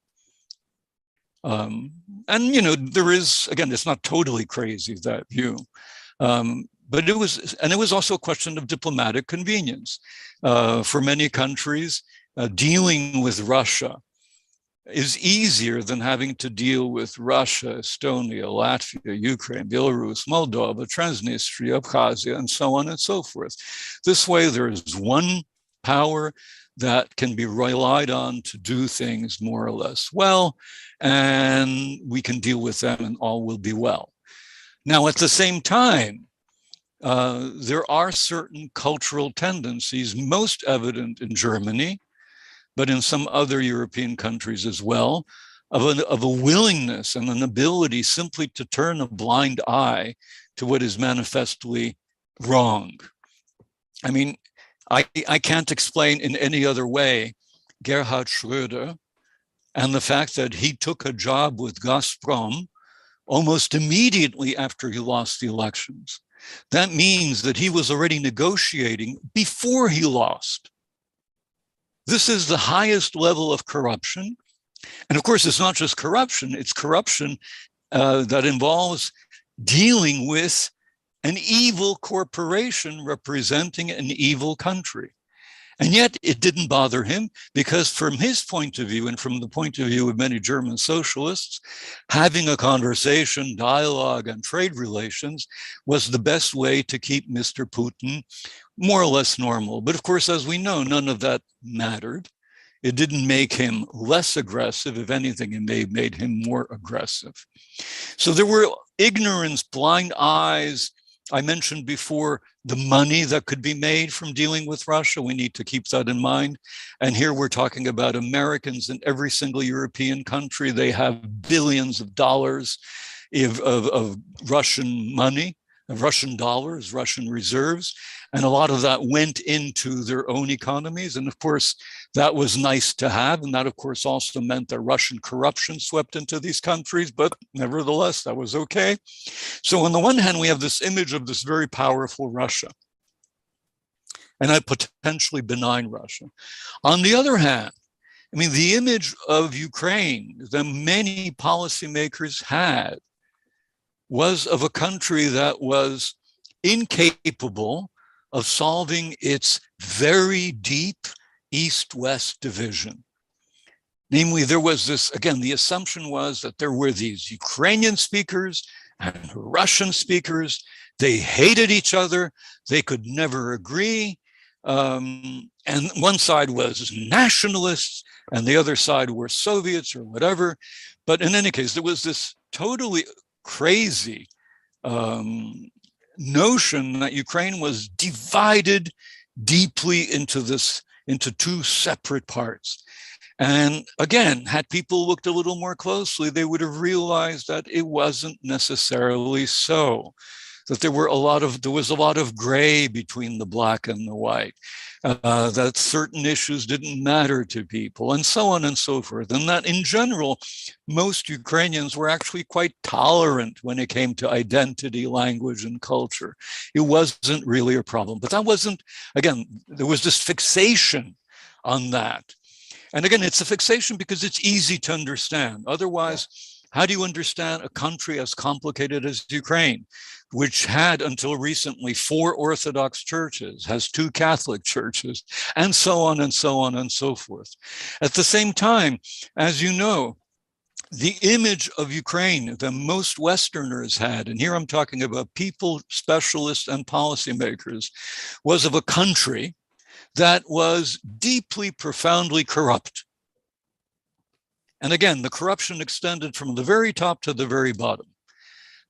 And, there is, again, it's not totally crazy, that view. But it was also a question of diplomatic convenience. For many countries, dealing with Russia is easier than having to deal with Russia, Estonia, Latvia, Ukraine, Belarus, Moldova, Transnistria, Abkhazia, and so on and so forth. This way, there is one power that can be relied on to do things more or less well, and we can deal with them and all will be well. Now, at the same time, there are certain cultural tendencies, most evident in Germany, but in some other European countries as well, of a willingness and an ability simply to turn a blind eye to what is manifestly wrong. I mean, I can't explain in any other way Gerhard Schröder and the fact that he took a job with Gazprom almost immediately after he lost the elections. That means that he was already negotiating before he lost. This is the highest level of corruption. And of course, it's not just corruption, it's corruption that involves dealing with an evil corporation representing an evil country. And yet it didn't bother him because from his point of view and from the point of view of many German socialists, having a conversation, dialogue, and trade relations was the best way to keep Mr. Putin more or less normal. But of course, as we know, none of that mattered. It didn't make him less aggressive. If anything, it may have made him more aggressive. So there were ignorance, blind eyes. I mentioned before the money that could be made from dealing with Russia. We need to keep that in mind. And here we're talking about Americans in every single European country. They have billions of dollars of Russian money, of Russian dollars, Russian reserves. And a lot of that went into their own economies. And of course, that was nice to have. And that, of course, also meant that Russian corruption swept into these countries. But nevertheless, that was okay. So on the one hand, we have this image of this very powerful Russia and a potentially benign Russia. On the other hand, I mean, the image of Ukraine that many policymakers had was of a country that was incapable of solving its very deep East-West division. Namely, there was this, again, the assumption was that there were these Ukrainian speakers and Russian speakers. They hated each other. They could never agree. And one side was nationalists and the other side were Soviets or whatever. But in any case, there was this totally crazy notion that Ukraine was divided deeply into two separate parts. And again, had people looked a little more closely, they would have realized that it wasn't necessarily so, that there was a lot of gray between the black and the white, that certain issues didn't matter to people, and so on and so forth. And that in general, most Ukrainians were actually quite tolerant when it came to identity, language, and culture. It wasn't really a problem. But that wasn't, again, there was this fixation on that. And again, it's a fixation because it's easy to understand. Otherwise, how do you understand a country as complicated as Ukraine, which had until recently 4 Orthodox churches, has 2 Catholic churches, and so on and so on and so forth. At the same time, as you know, the image of Ukraine that most Westerners had, and here I'm talking about people, specialists, and policymakers, was of a country that was deeply, profoundly corrupt. And again, the corruption extended from the very top to the very bottom.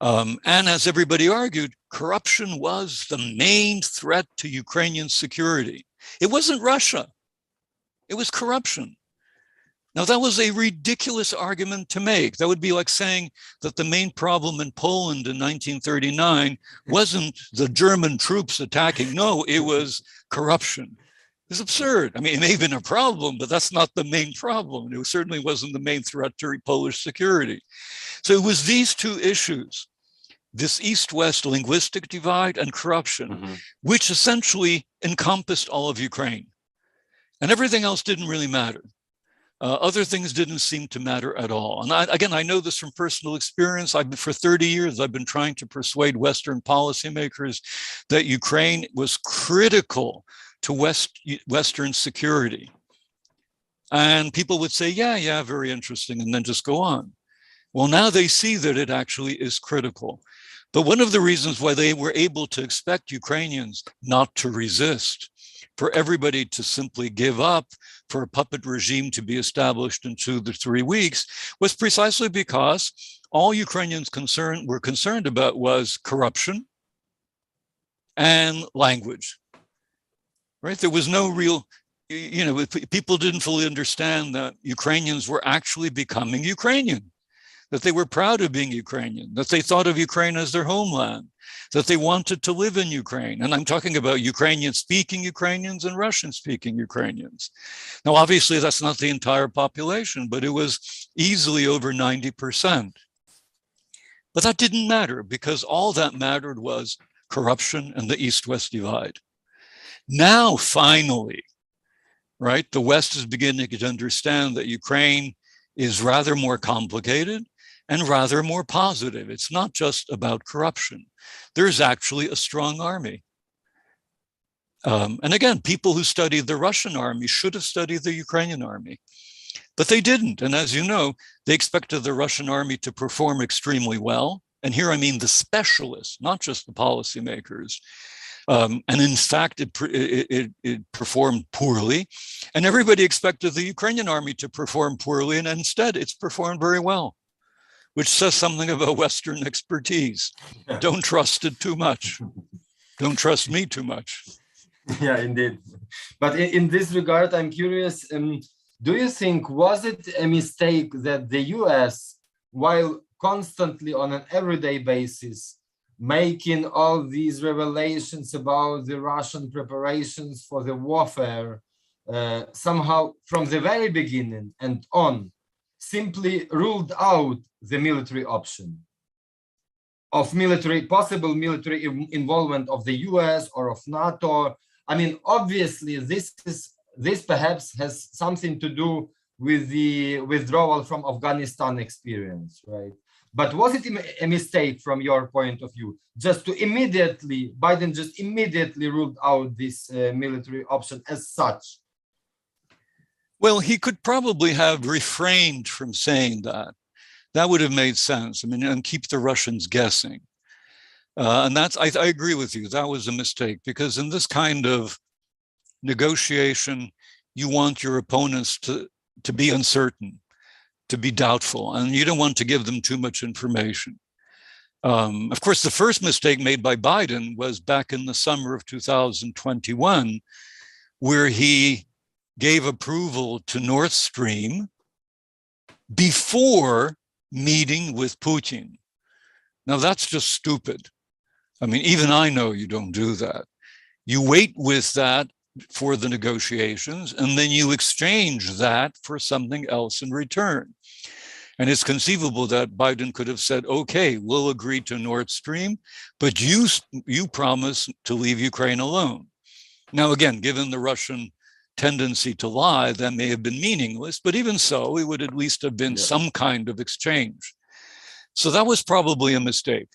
And as everybody argued, corruption was the main threat to Ukrainian security. It wasn't Russia, it was corruption. Now, that was a ridiculous argument to make. That would be like saying that the main problem in Poland in 1939 wasn't the German troops attacking. No, it was corruption. It's absurd. I mean, it may have been a problem, but that's not the main problem. It certainly wasn't the main threat to Polish security. So it was these two issues, this East-West linguistic divide and corruption, which essentially encompassed all of Ukraine. And everything else didn't really matter. Other things didn't seem to matter at all. And again, I know this from personal experience. For 30 years, I've been trying to persuade Western policymakers that Ukraine was critical to Western security. And people would say, yeah, very interesting, and then just go on. Well, now they see that it actually is critical. But one of the reasons why they were able to expect Ukrainians not to resist, for everybody to simply give up, for a puppet regime to be established in 2 to 3 weeks, was precisely because all Ukrainians were concerned about was corruption and language, right? There was no real, people didn't fully understand that Ukrainians were actually becoming Ukrainian, that they were proud of being Ukrainian, that they thought of Ukraine as their homeland, that they wanted to live in Ukraine. And I'm talking about Ukrainian-speaking Ukrainians and Russian-speaking Ukrainians. Now, obviously, that's not the entire population, but it was easily over 90%. But that didn't matter, because all that mattered was corruption and the East-West divide. Now, finally, right, the West is beginning to understand that Ukraine is rather more complicated and rather more positive. It's not just about corruption. There's actually a strong army. And again, people who studied the Russian army should have studied the Ukrainian army, but they didn't. And as you know, they expected the Russian army to perform extremely well. And here I mean the specialists, not just the policymakers. And in fact, it performed poorly. And everybody expected the Ukrainian army to perform poorly, and instead it's performed very well, which says something about Western expertise. Don't trust it too much. Don't trust me too much. Yeah, indeed. But in this regard, I'm curious, do you think, was it a mistake that the US, while constantly on an everyday basis, making all these revelations about the Russian preparations for the warfare, somehow from the very beginning and on, simply ruled out the military option of possible military involvement of the US or of NATO? I mean, obviously, this perhaps has something to do with the withdrawal from Afghanistan experience, right? But was it a mistake from your point of view, Biden just immediately ruled out this military option as such? Well, he could probably have refrained from saying that. That would have made sense. I mean, and keep the Russians guessing. And I agree with you, that was a mistake, because in this kind of negotiation, you want your opponents to be uncertain, to be doubtful, and you don't want to give them too much information. Of course, the first mistake made by Biden was back in the summer of 2021, where he gave approval to Nord Stream before meeting with Putin. Now, that's just stupid. I mean, even I know you don't do that. You wait with that for the negotiations, and then you exchange that for something else in return. And it's conceivable that Biden could have said, okay, we'll agree to Nord Stream, but you promise to leave Ukraine alone. Now, again, given the Russian tendency to lie, that may have been meaningless, but even so, it would at least have been some kind of exchange. So that was probably a mistake,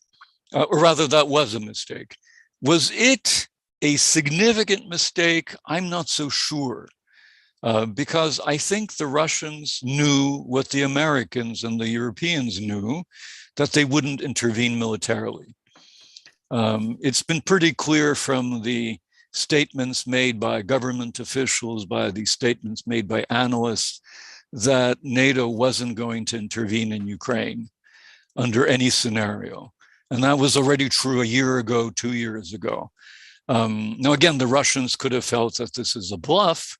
or rather that was a mistake. Was it a significant mistake? I'm not so sure, because I think the Russians knew what the Americans and the Europeans knew, that they wouldn't intervene militarily. It's been pretty clear from the statements made by government officials, by the statements made by analysts, that NATO wasn't going to intervene in Ukraine under any scenario. And that was already true a year ago, 2 years ago. Now, again, the Russians could have felt that this is a bluff,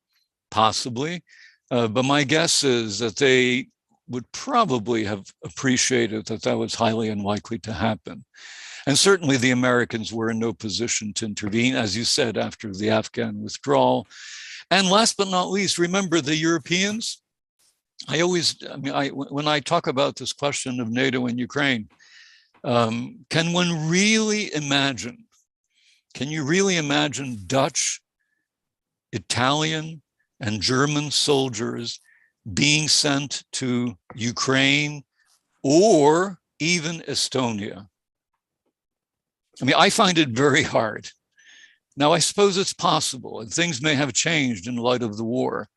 possibly, but my guess is that they would probably have appreciated that that was highly unlikely to happen. And certainly the Americans were in no position to intervene, as you said, after the Afghan withdrawal. And last but not least, remember the Europeans. When I talk about this question of NATO and Ukraine, can one really imagine, can you really imagine Dutch, Italian, and German soldiers being sent to Ukraine or even Estonia. I mean, I find it very hard. Now, I suppose it's possible, and things may have changed in light of the war,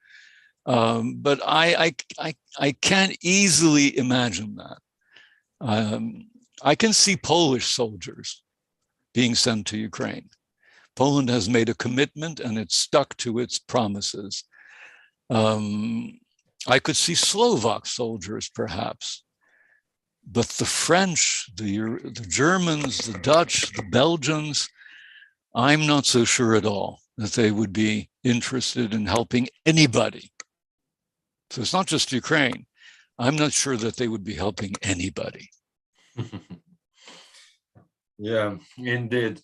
but I can't easily imagine that. I can see Polish soldiers being sent to Ukraine. Poland has made a commitment and it's stuck to its promises. I could see Slovak soldiers, perhaps. But the French, the Germans, the Dutch, the Belgians, I'm not so sure at all that they would be interested in helping anybody. So it's not just Ukraine. I'm not sure that they would be helping anybody. Yeah, indeed.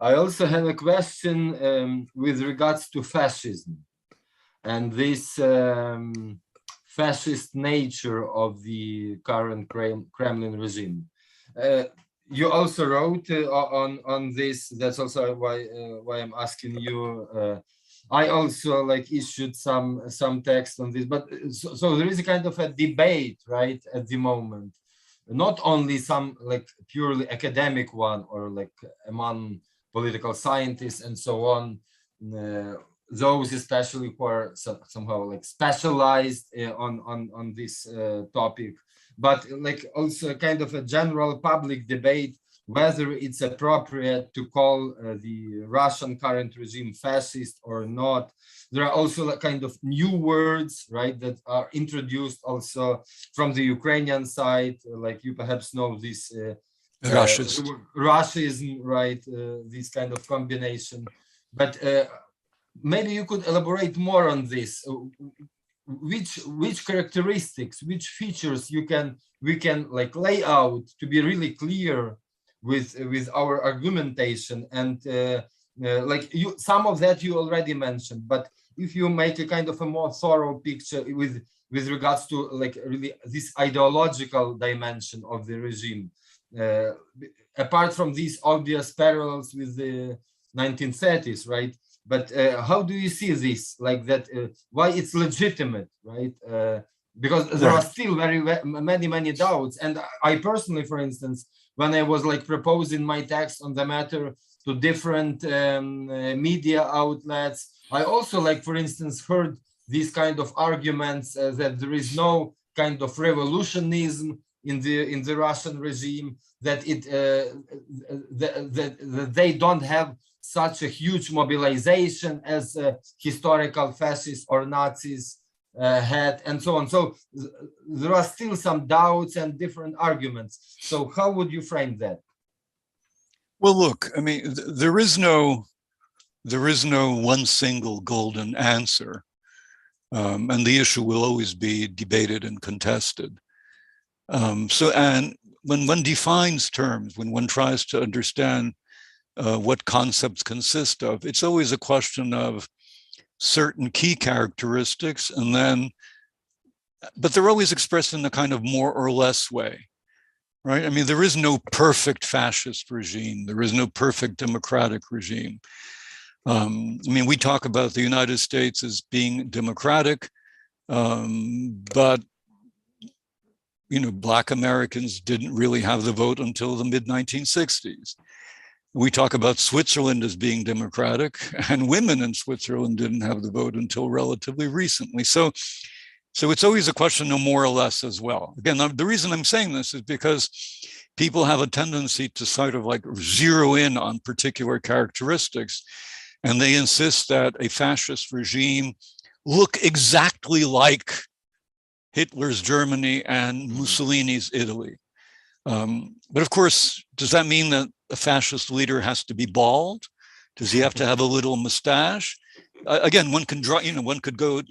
I also have a question with regards to fascism and this fascist nature of the current Kremlin regime. You also wrote on this. That's also why I'm asking you. I also issued some text on this, but so there is a kind of a debate, right, at the moment. Not only some purely academic one or among political scientists and so on, those especially who are somehow specialized on this topic, but also kind of a general public debate whether it's appropriate to call the Russian current regime fascist or not. There are also kind of new words, right, that are introduced also from the Ukrainian side, like you perhaps know this Russism, right, this kind of combination. But maybe you could elaborate more on this. Which characteristics, which features we can lay out to be really clear with our argumentation, and some of that you already mentioned, but if you make a kind of a more thorough picture with regards to really this ideological dimension of the regime, apart from these obvious parallels with the 1930s, right? But how do you see this, why it's legitimate, right? Because there are still many doubts, and I personally, for instance, when I was proposing my text on the matter to different media outlets, I also for instance heard these kind of arguments that there is no kind of revolutionism in the Russian regime, that that they don't have such a huge mobilization as historical fascists or Nazis had, and so on. So there are still some doubts and different arguments. So how would you frame that? Well, look, I mean, there is no one single golden answer, and the issue will always be debated and contested. And when one defines terms, when one tries to understand what concepts consist of, it's always a question of certain key characteristics, and then, but they're always expressed in a kind of more or less way, right? I mean, there is no perfect fascist regime. There is no perfect democratic regime. I mean, we talk about the United States as being democratic, but Black Americans didn't really have the vote until the mid-1960s. We talk about Switzerland as being democratic, and women in Switzerland didn't have the vote until relatively recently. So it's always a question of more or less as well. Again, the reason I'm saying this is because people have a tendency to sort of zero in on particular characteristics, and they insist that a fascist regime look exactly like Hitler's Germany and Mussolini's Italy. But of course, does that mean that a fascist leader has to be bald? Does he have to have a little mustache? Again, one can draw, one could go,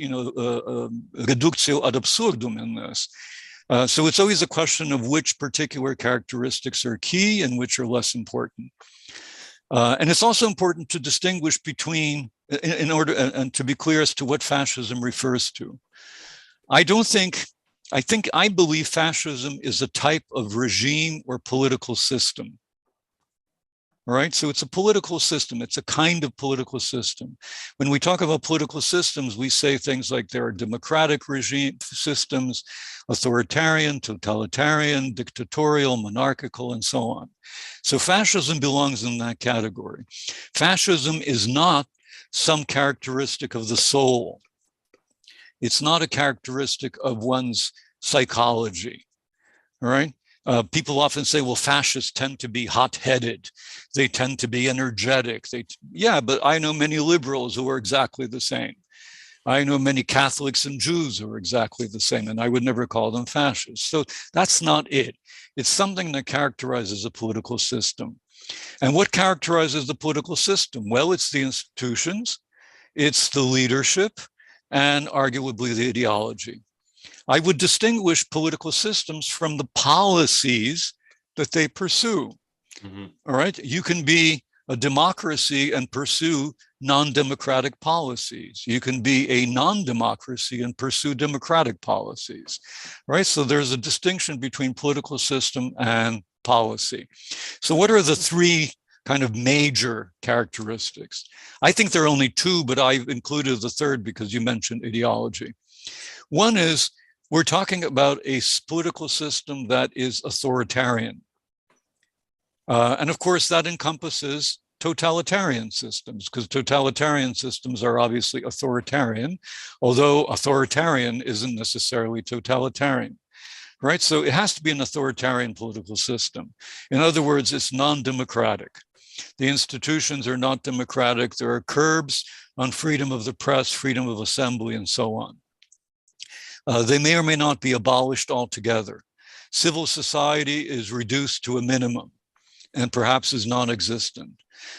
reductio ad absurdum in this. So it's always a question of which particular characteristics are key and which are less important. And it's also important to distinguish between, in order, and to be clear as to what fascism refers to. I believe fascism is a type of regime or political system. All right, so it's a political system. It's a kind of political system. When we talk about political systems, we say things like there are democratic regime systems, authoritarian, totalitarian, dictatorial, monarchical, and so on. So fascism belongs in that category. Fascism is not some characteristic of the soul. It's not a characteristic of one's psychology, all right? People often say, well, fascists tend to be hot-headed. They tend to be energetic. Yeah, but I know many liberals who are exactly the same. I know many Catholics and Jews who are exactly the same, and I would never call them fascists. So that's not it. It's something that characterizes a political system. And what characterizes the political system? Well, it's the institutions, it's the leadership, and arguably the ideology. I would distinguish political systems from the policies that they pursue. Mm-hmm. All right. You can be a democracy and pursue non-democratic policies. You can be a non-democracy and pursue democratic policies. Right. So there's a distinction between political system and policy. So what are the three kind of major characteristics? I think there are only two, but I've included the third because you mentioned ideology. One is, we're talking about a political system that is authoritarian. And of course, that encompasses totalitarian systems, because totalitarian systems are obviously authoritarian, although authoritarian isn't necessarily totalitarian, right? So it has to be an authoritarian political system. In other words, it's non-democratic. The institutions are not democratic. There are curbs on freedom of the press, freedom of assembly, and so on. They may or may not be abolished altogether. Civil society is reduced to a minimum and perhaps is non-existent.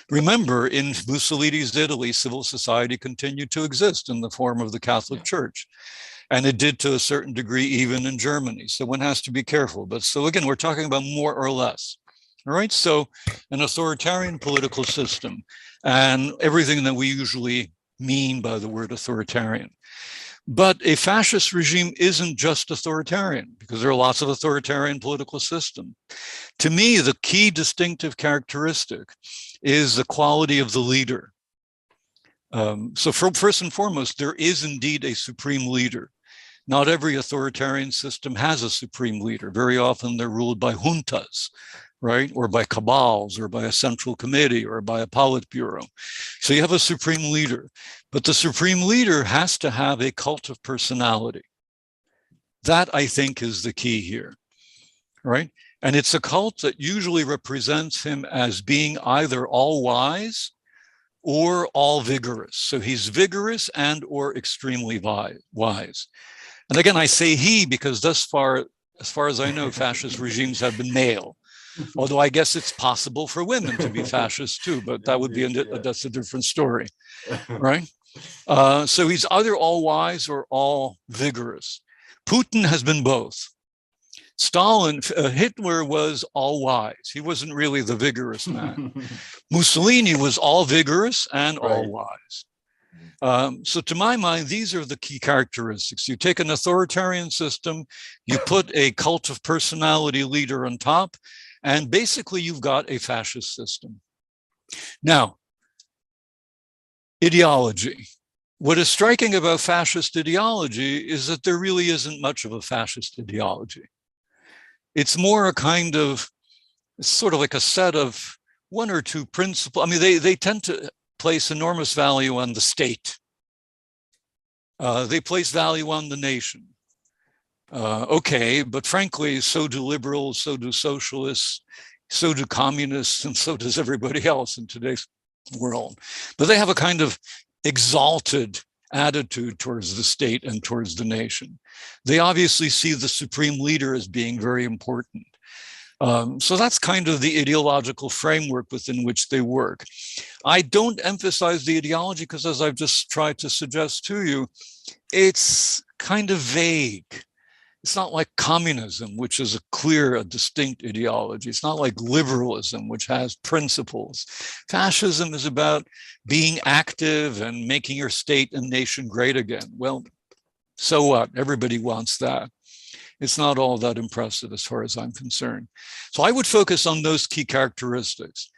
Remember, in Mussolini's Italy, civil society continued to exist in the form of the Catholic Church. And it did to a certain degree even in Germany. So one has to be careful. But so again, we're talking about more or less. All right, so an authoritarian political system and everything that we usually mean by the word authoritarian. But a fascist regime isn't just authoritarian, because there are lots of authoritarian political systems. To me, the key distinctive characteristic is the quality of the leader. First and foremost, there is indeed a supreme leader. Not every authoritarian system has a supreme leader. Very often they're ruled by juntas, right? Or by cabals, or by a central committee, or by a politburo. So you have a supreme leader, but the supreme leader has to have a cult of personality. That, I think, is the key here, right? And it's a cult that usually represents him as being either all wise or all vigorous. So he's vigorous and or extremely wise. And again, I say he because as far as I know, fascist regimes have been male. Although I guess it's possible for women to be fascist too, but that would be that's a different story, right? So he's either all wise or all vigorous. Putin has been both. Hitler was all wise. He wasn't really the vigorous man. Mussolini was all vigorous and all wise. So to my mind, these are the key characteristics. You take an authoritarian system, you put a cult of personality leader on top, and basically you've got a fascist system. Now, ideology. What is striking about fascist ideology is that there really isn't much of a fascist ideology. It's more a kind of, it's sort of like a set of one or two principles. I mean, they tend to place enormous value on the state. They place value on the nation. Okay, but frankly, so do liberals, so do socialists, so do communists, and so does everybody else in today's world. But they have a kind of exalted attitude towards the state and towards the nation. They obviously see the supreme leader as being very important. So that's kind of the ideological framework within which they work. I don't emphasize the ideology because, as I've just tried to suggest to you, it's kind of vague. It's not like communism, which is a distinct ideology. It's not like liberalism, which has principles. Fascism is about being active and making your state and nation great again. Well, so what? Everybody wants that. it's not all that impressive as far as I'm concerned. So I would focus on those key characteristics.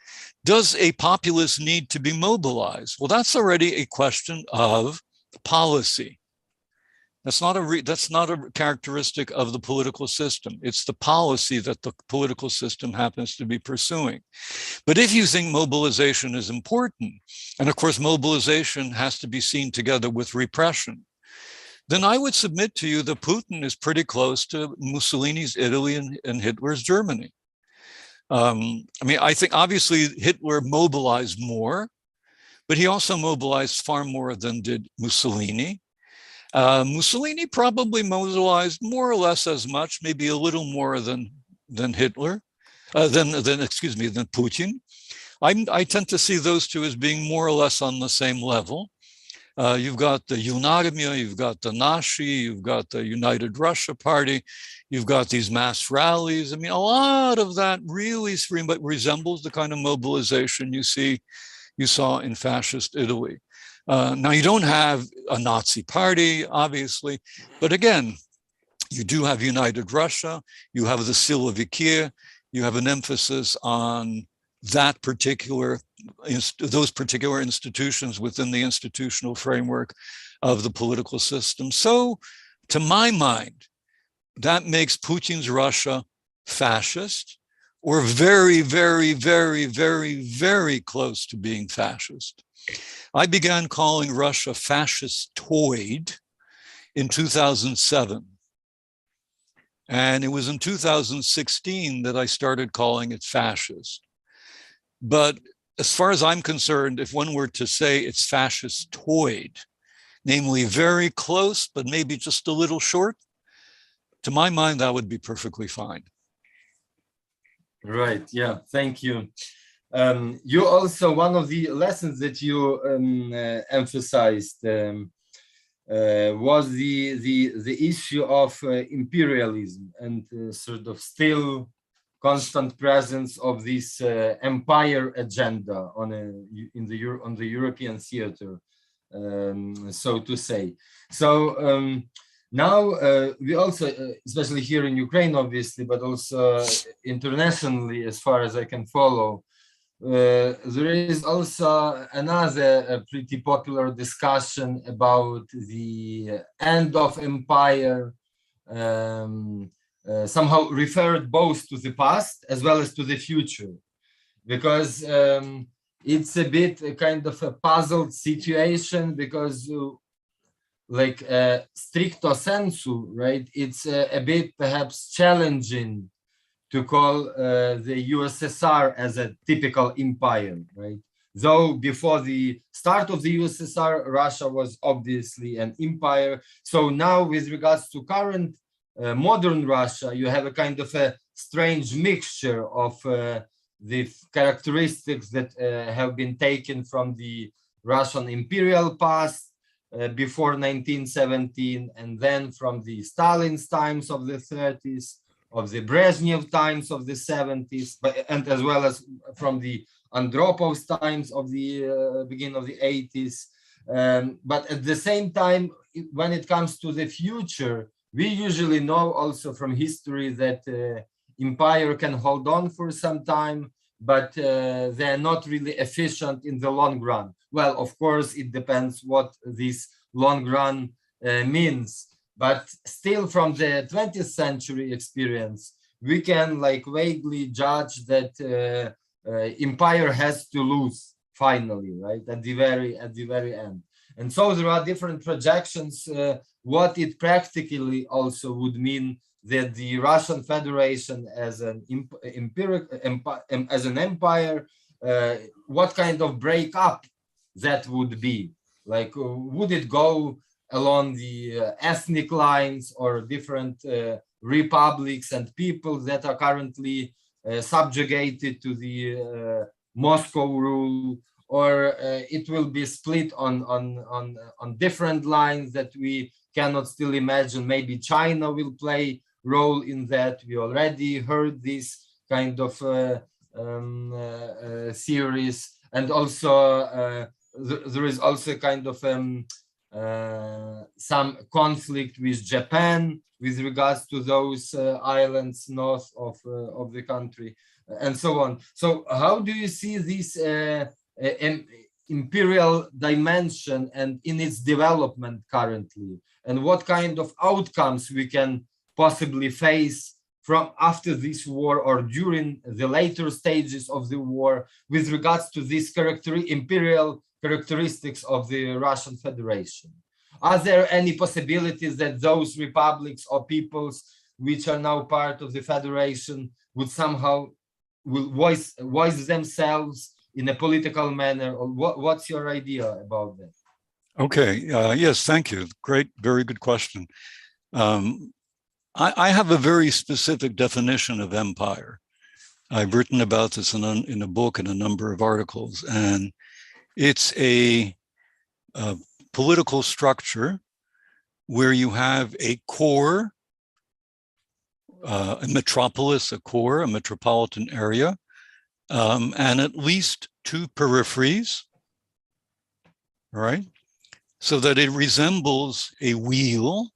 Does a populace need to be mobilized? Well, that's already a question of policy. That's not a characteristic of the political system. It's the policy that the political system happens to be pursuing. But if you think mobilization is important, and of course mobilization has to be seen together with repression, then I would submit to you that Putin is pretty close to Mussolini's Italy and Hitler's Germany. I mean, I think obviously Hitler mobilized more, but he also mobilized far more than did Mussolini. Mussolini probably mobilized more or less as much, maybe a little more than Hitler, than Putin. I tend to see those two as being more or less on the same level. You've got the Unarmia, you've got the Nashi, you've got the United Russia Party, you've got these mass rallies. I mean, a lot of that really resembles the kind of mobilization you saw in fascist Italy. Now, you don't have a Nazi party, obviously, but again, you do have United Russia, you have the Silovikia, you have an emphasis on those particular institutions within the institutional framework of the political system. So, to my mind, that makes Putin's Russia fascist, or very, very, very, very, very close to being fascist. I began calling Russia fascistoid in 2007. And it was in 2016 that I started calling it fascist. But as far as I'm concerned, if one were to say it's fascistoid, namely very close, but maybe just a little short, to my mind, that would be perfectly fine. Right, yeah, thank you. You also, one of the lessons that you emphasized was the issue of imperialism and sort of still constant presence of this empire agenda on the European theater, so to say. So now we also, especially here in Ukraine, obviously, but also internationally, as far as I can follow, there is also another pretty popular discussion about the end of empire, somehow referred both to the past as well as to the future, because it's a bit a kind of a puzzled situation, because like stricto sensu, right, it's a bit perhaps challenging to call the USSR as a typical empire, right? Though before the start of the USSR, Russia was obviously an empire. So now with regards to current modern Russia, you have a kind of a strange mixture of the characteristics that have been taken from the Russian imperial past before 1917, and then from the Stalin's times of the 30s, of the Brezhnev times of the 70s, and as well as from the Andropov's times of the beginning of the 80s. But at the same time, when it comes to the future, we usually know also from history that empire can hold on for some time, but they're not really efficient in the long run. Well, of course, it depends what this long run means. But still, from the 20th century experience, we can like vaguely judge that empire has to lose finally, right, at the very end. And so there are different projections what it practically also would mean that the Russian Federation as an empire, what kind of breakup that would be. Like, would it go along the ethnic lines, or different republics and people that are currently subjugated to the Moscow rule, or it will be split on different lines that we cannot still imagine. Maybe China will play role in that. We already heard this kind of theories, and also there is also kind of some conflict with Japan with regards to those islands north of the country, and so on. So how do you see this imperial dimension and in its development currently, and what kind of outcomes we can possibly face from after this war or during the later stages of the war with regards to these imperial characteristics of the Russian Federation? Are there any possibilities that those republics or peoples which are now part of the Federation would somehow voice themselves in a political manner? Or what's your idea about that? Okay, yes, thank you. Great, very good question. I have a very specific definition of empire. I've written about this in a book and a number of articles, and it's a political structure where you have a core, a metropolis, a metropolitan area, and at least two peripheries, right? So that it resembles a wheel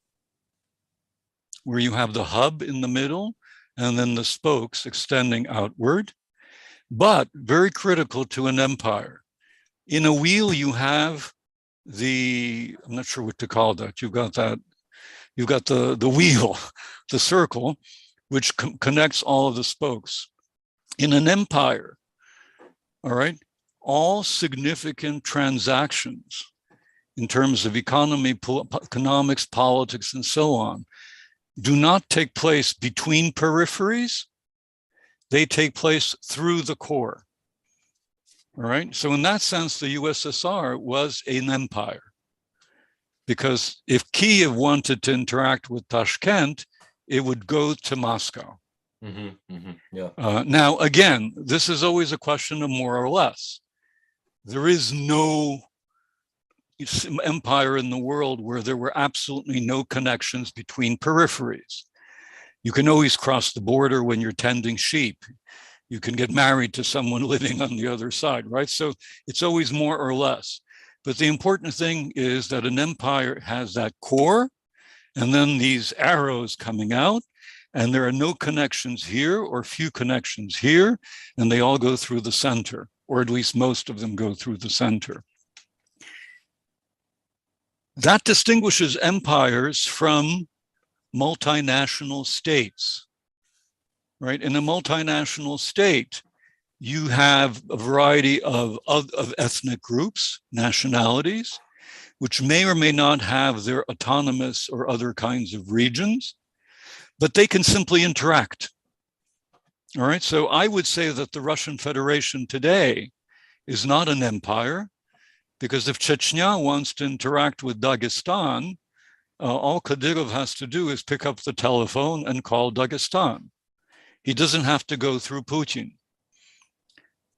where you have the hub in the middle and then the spokes extending outward, but very critical to an empire. In a wheel, you have I'm not sure what to call that. You've got the wheel, the circle, which connects all of the spokes. In an empire, all right, all significant transactions in terms of economics, politics, and so on, do not take place between peripheries. They take place through the core. All right. So in that sense, the USSR was an empire, because if Kyiv wanted to interact with Tashkent, it would go to Moscow. Yeah. Now, again, this is always a question of more or less. There is no empire in the world where there were absolutely no connections between peripheries. You can always cross the border when you're tending sheep. You can get married to someone living on the other side, right? So it's always more or less. But the important thing is that an empire has that core, and then these arrows coming out, and there are no connections here or few connections here, and they all go through the center, or at least most of them go through the center. That distinguishes empires from multinational states, right? In a multinational state, you have a variety of ethnic groups, nationalities, which may or may not have their autonomous or other kinds of regions, but they can simply interact. All right, so I would say that the Russian Federation today is not an empire, because if Chechnya wants to interact with Dagestan, all Kadyrov has to do is pick up the telephone and call Dagestan. He doesn't have to go through Putin.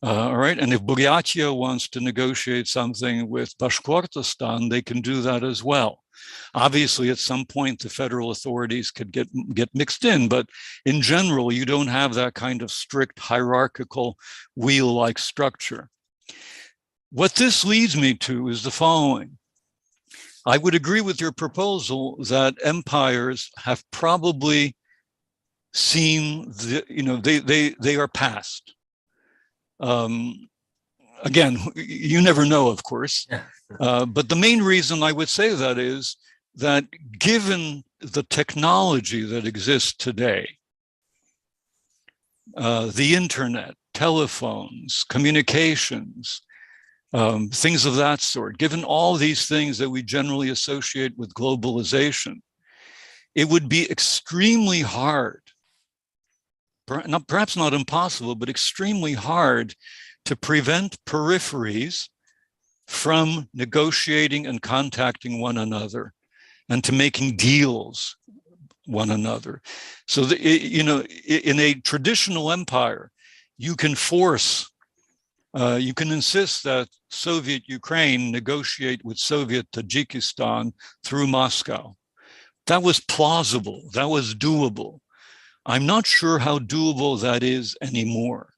All right, and if Buryatia wants to negotiate something with Bashkortostan, they can do that as well. Obviously, at some point, the federal authorities could get mixed in, but in general, you don't have that kind of strict hierarchical wheel-like structure. What this leads me to is the following. I would agree with your proposal that empires have probably seen, they are past. Again, you never know, of course, but the main reason I would say that is that given the technology that exists today, the internet, telephones, communications, things of that sort, given all these things that we generally associate with globalization, it would be extremely hard, perhaps not impossible, but extremely hard to prevent peripheries from negotiating and contacting one another and to making deals one another. So, in a traditional empire, you can you can insist that Soviet Ukraine negotiate with Soviet Tajikistan through Moscow. That was plausible, that was doable. I'm not sure how doable that is anymore.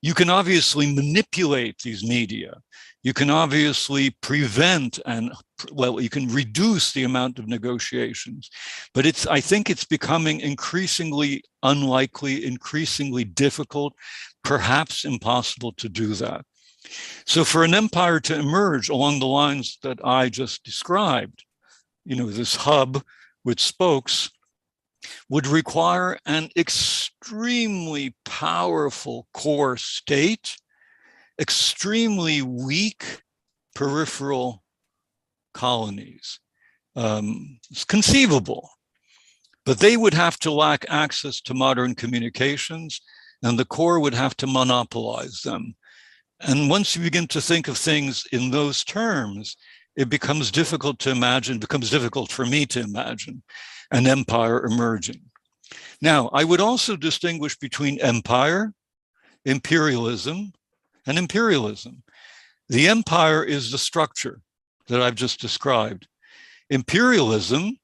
You can obviously manipulate these media. You can obviously prevent and, well, you can reduce the amount of negotiations, but I think it's becoming increasingly unlikely, increasingly difficult, perhaps impossible to do that. So for an empire to emerge along the lines that I just described, this hub with spokes, would require an extremely powerful core state, extremely weak peripheral colonies. It's conceivable, but they would have to lack access to modern communications, and the core would have to monopolize them. And once you begin to think of things in those terms, it becomes difficult to imagine, becomes difficult for me to imagine an empire emerging. Now, I would also distinguish between empire, imperialism, and imperialism. The empire is the structure that I've just described. Imperialism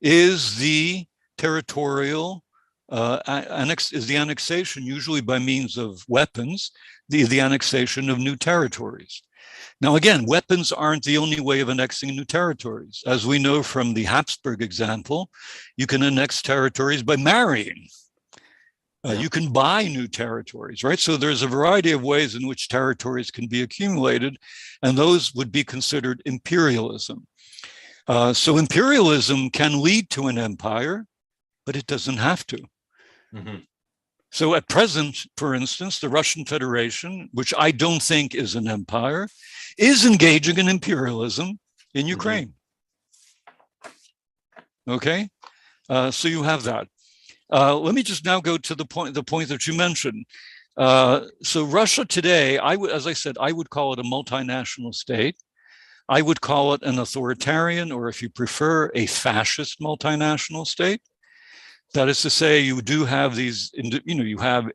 is the territorial, is the annexation, usually by means of weapons, the annexation of new territories. Now, again, weapons aren't the only way of annexing new territories. As we know from the Habsburg example, you can annex territories by marrying. You can buy new territories, right? So there's a variety of ways in which territories can be accumulated, and those would be considered imperialism. So imperialism can lead to an empire, but it doesn't have to. Mm-hmm. So at present, for instance, the Russian Federation, which I don't think is an empire, is engaging in imperialism in Ukraine. Okay, so you have that. Let me just now go to the point that you mentioned. So Russia today, as I said, I would call it a multinational state. I would call it an authoritarian, or if you prefer, a fascist multinational state. That is to say, you do have these, you have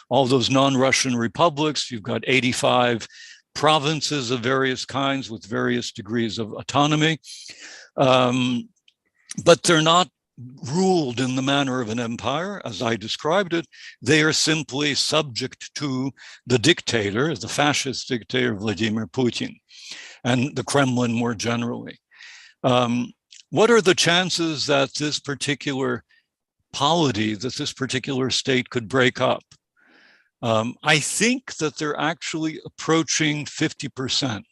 all those non-Russian republics. You've got 85 provinces of various kinds with various degrees of autonomy. But they're not ruled in the manner of an empire, as I described it. They are simply subject to the dictator, the fascist dictator Vladimir Putin, and the Kremlin more generally. What are the chances that this particular polity, that this particular state could break up? I think that they're actually approaching 50%.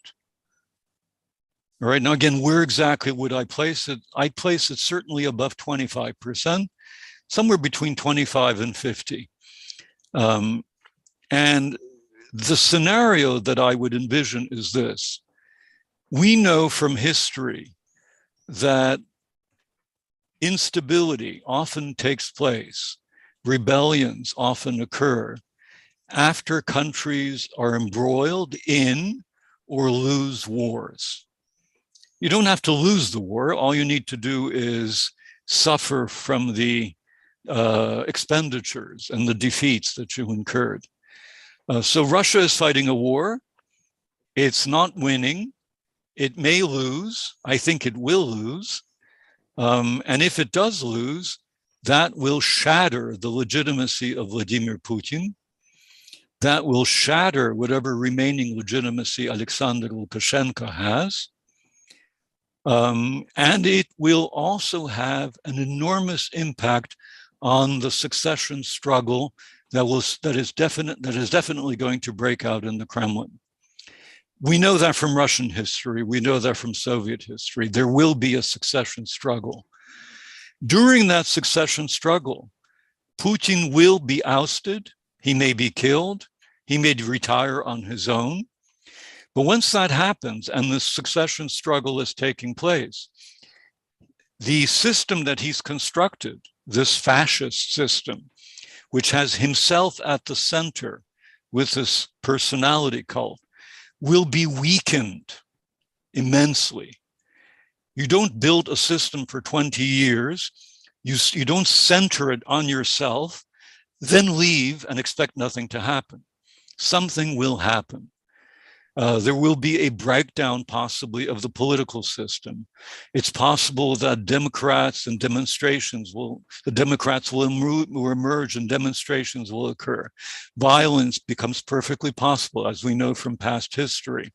All right, now again, where exactly would I place it? I place it certainly above 25%, somewhere between 25 and 50. And the scenario that I would envision is this. We know from history that instability often takes place, rebellions often occur after countries are embroiled in or lose wars. You don't have to lose the war. All you need to do is suffer from the expenditures and the defeats that you incurred. So Russia is fighting a war. It's not winning. It may lose. I think it will lose. And if it does lose, that will shatter the legitimacy of Vladimir Putin. That will shatter whatever remaining legitimacy Alexander Lukashenko has. And it will also have an enormous impact on the succession struggle that is definitely going to break out in the Kremlin. We know that from Russian history. We know that from Soviet history. There will be a succession struggle. During that succession struggle, Putin will be ousted. He may be killed. He may retire on his own. But once that happens and the succession struggle is taking place, the system that he's constructed, this fascist system, which has himself at the center with this personality cult, will be weakened immensely. You don't build a system for 20 years. You don't center it on yourself, then leave and expect nothing to happen. Something will happen. There will be a breakdown possibly of the political system. It's possible that the Democrats will emerge and demonstrations will occur. Violence becomes perfectly possible, as we know from past history.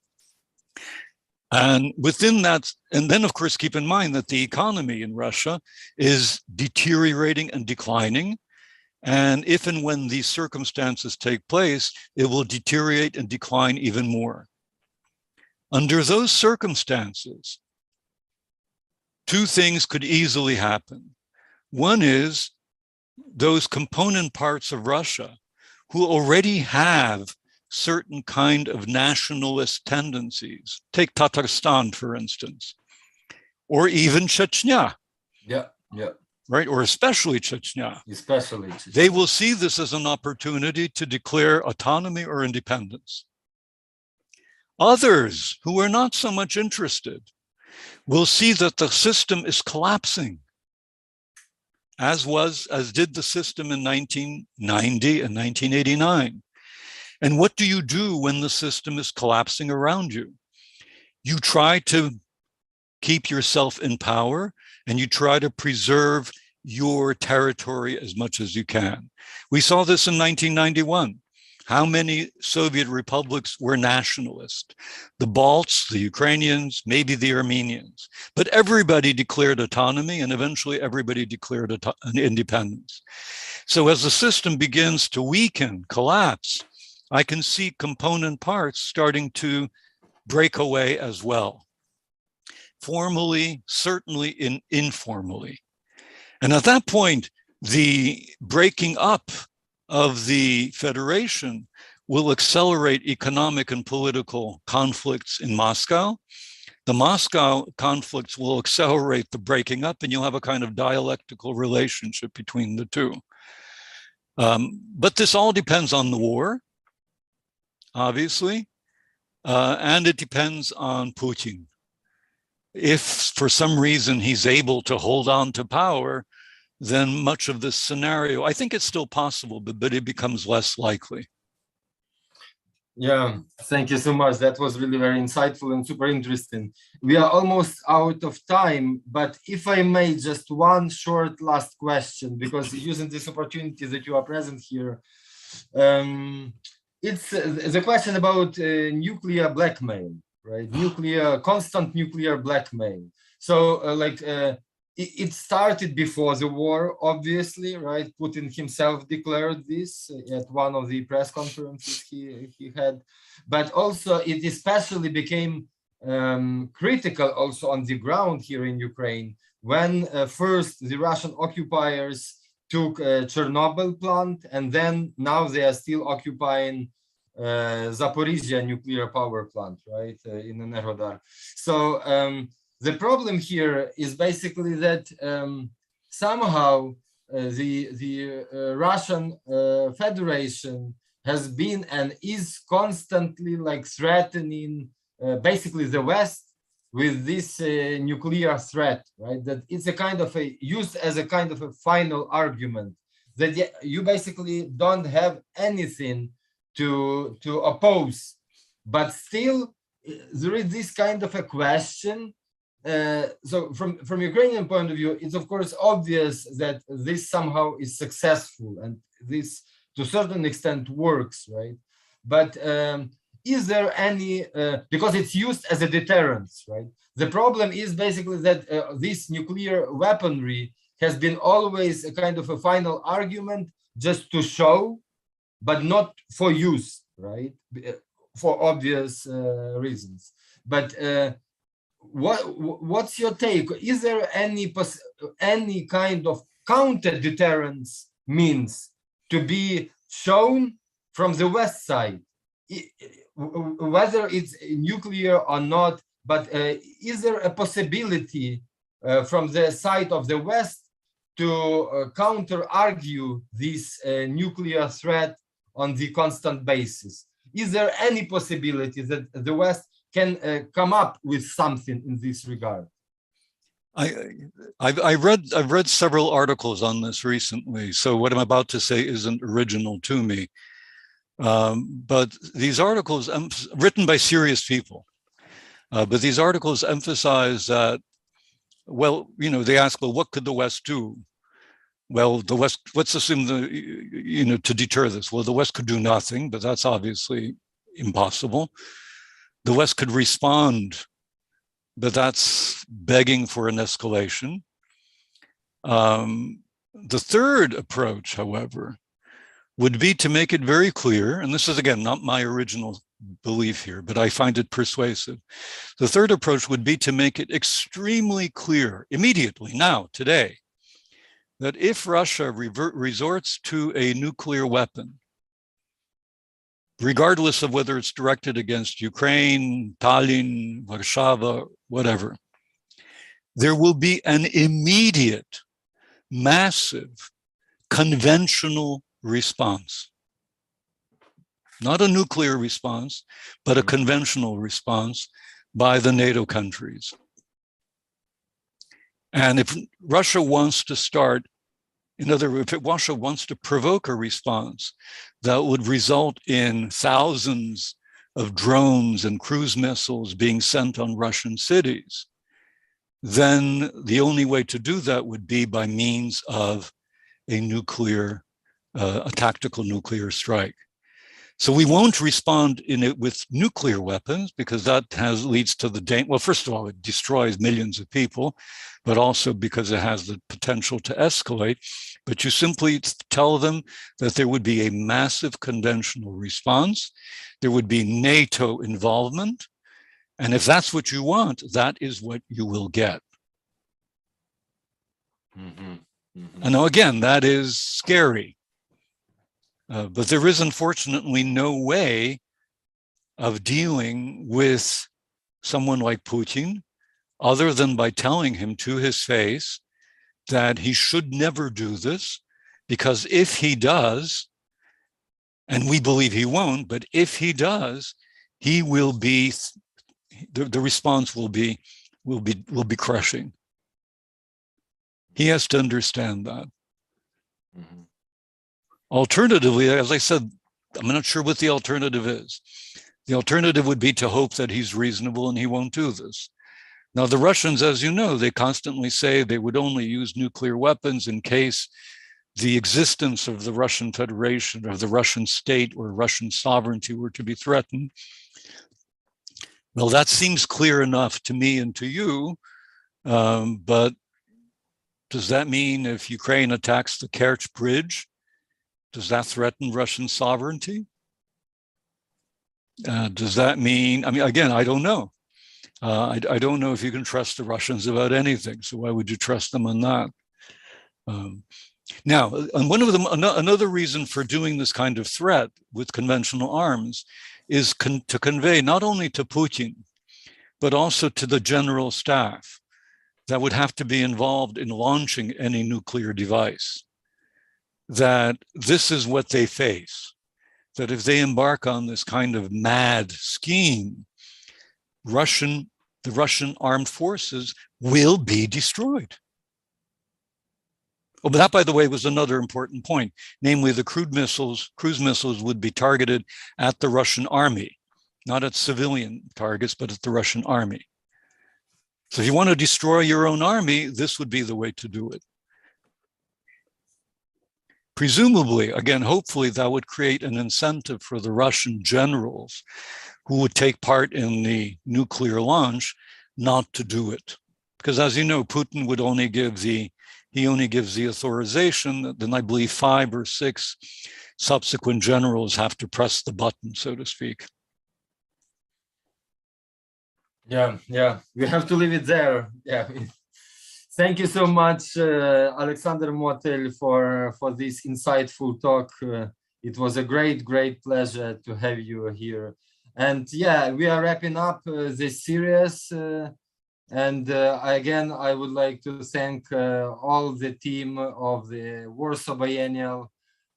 And within that, and then of course, keep in mind that the economy in Russia is deteriorating and declining. And if and when these circumstances take place, it will deteriorate and decline even more. Under those circumstances, two things could easily happen. One is those component parts of Russia who already have certain kind of nationalist tendencies. Take Tatarstan, for instance, or even Chechnya. Yeah. Right, or especially Chechnya. Especially Chechnya. They will see this as an opportunity to declare autonomy or independence. Others who are not so much interested will see that the system is collapsing, as did the system in 1990 and 1989. And what do you do when the system is collapsing around you? You try to keep yourself in power, and you try to preserve your territory as much as you can. We saw this in 1991. How many Soviet republics were nationalist? The Balts, the Ukrainians, maybe the Armenians. But everybody declared autonomy, and eventually everybody declared an independence. So as the system begins to weaken, collapse, I can see component parts starting to break away as well. Formally, certainly informally. And at that point, the breaking up of the federation will accelerate economic and political conflicts in Moscow. The Moscow conflicts will accelerate the breaking up, and you'll have a kind of dialectical relationship between the two. But this all depends on the war, obviously, and it depends on Putin. If for some reason he's able to hold on to power, then much of this scenario, I think it's still possible, but it becomes less likely. Yeah, thank you so much. That was really very insightful and super interesting. We are almost out of time, but if I may, just one short last question, because using this opportunity that you are present here, it's the question about nuclear blackmail, right? Constant nuclear blackmail. So it started before the war, obviously, right? Putin himself declared this at one of the press conferences he had, but also it especially became critical also on the ground here in Ukraine when first the Russian occupiers took Chernobyl plant, and then now they are still occupying Zaporizhia nuclear power plant, right, in Enerhodar. So the problem here is basically that somehow the Russian Federation has been and is constantly threatening basically the West with this nuclear threat, right? That it's a kind of used as a kind of a final argument that you basically don't have anything to oppose, but still there is this kind of a question. So from Ukrainian point of view, it's of course obvious that this somehow is successful and this to a certain extent works, right? But is there any, because it's used as a deterrence, right? The problem is basically that this nuclear weaponry has been always a kind of a final argument just to show, but not for use, right? For obvious reasons. But what's your take? Is there any kind of counter deterrence means to be shown from the West side, whether it's nuclear or not? But is there a possibility from the side of the West to counter argue this nuclear threat on the constant basis? Is there any possibility that the West can come up with something in this regard? I've read several articles on this recently, so what I'm about to say isn't original to me. But these articles written by serious people, but these articles emphasize that, well, they ask, well, what could the West do? Well, the West, let's assume to deter this. Well, the West could do nothing, but that's obviously impossible. the West could respond, but that's begging for an escalation. The third approach, however, would be to make it very clear, and this is again not my original belief here, but I find it persuasive. The third approach would be to make it extremely clear immediately, now, today, that if Russia resorts to a nuclear weapon, regardless of whether it's directed against Ukraine, Tallinn, Warsaw, whatever, there will be an immediate, massive, conventional response. Not a nuclear response, but a conventional response by the NATO countries. And if Russia wants to start, in other words, if Russia wants to provoke a response that would result in thousands of drones and cruise missiles being sent on Russian cities, then the only way to do that would be by means of a nuclear, a tactical nuclear strike. So we won't respond in it with nuclear weapons because that leads to the danger. Well, first of all, it destroys millions of people, but also because it has the potential to escalate. But you simply tell them that there would be a massive conventional response. There would be NATO involvement. And if that's what you want, that is what you will get. And now again, that is scary. But there is unfortunately no way of dealing with someone like Putin other than by telling him to his face that he should never do this, because if he does, and we believe he won't, but if he does, he will be, the response will be crushing. He has to understand that. Alternatively, as I said, I'm not sure what the alternative is. The alternative would be to hope that he's reasonable and he won't do this. Now, the Russians, as you know, they constantly say they would only use nuclear weapons in case the existence of the Russian Federation or the Russian state or Russian sovereignty were to be threatened. Well, that seems clear enough to me and to you, but does that mean if Ukraine attacks the Kerch Bridge, does that threaten Russian sovereignty? Does that mean, I mean, again, I don't know. I don't know if you can trust the Russians about anything. So why would you trust them on that? Now, and one of them, another reason for doing this kind of threat with conventional arms is to convey not only to Putin, but also to the general staff that would have to be involved in launching any nuclear device, that this is what they face, that if they embark on this kind of mad scheme, the Russian armed forces will be destroyed. Oh, but that, by the way, was another important point, namely the cruise missiles would be targeted at the Russian army, not at civilian targets, but at the Russian army. So if you want to destroy your own army, this would be the way to do it. Presumably, again, hopefully that would create an incentive for the Russian generals who would take part in the nuclear launch not to do it. Because as you know, Putin would only give the authorization, then I believe 5 or 6 subsequent generals have to press the button, so to speak. Yeah, we have to leave it there. Yeah. Thank you so much, Alexander Motyl, for this insightful talk. It was a great pleasure to have you here. And yeah, we are wrapping up this series. And again, I would like to thank all the team of the Warsaw Biennial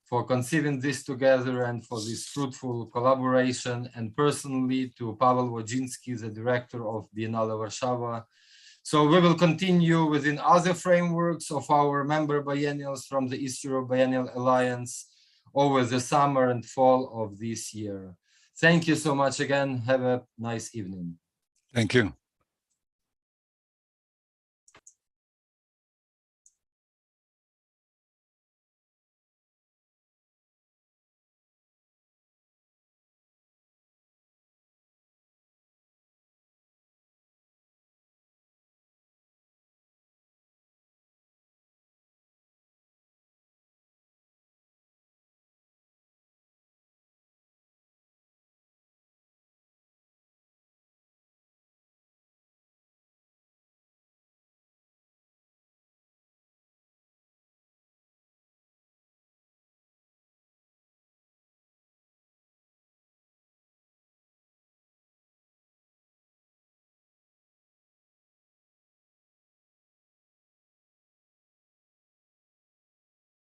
for conceiving this together and for this fruitful collaboration, and personally to Paweł Łodziński, the director of Biennale Warszawa. So we will continue within other frameworks of our member biennials from the East Europe Biennial Alliance over the summer and fall of this year. Thank you so much again. Have a nice evening. Thank you.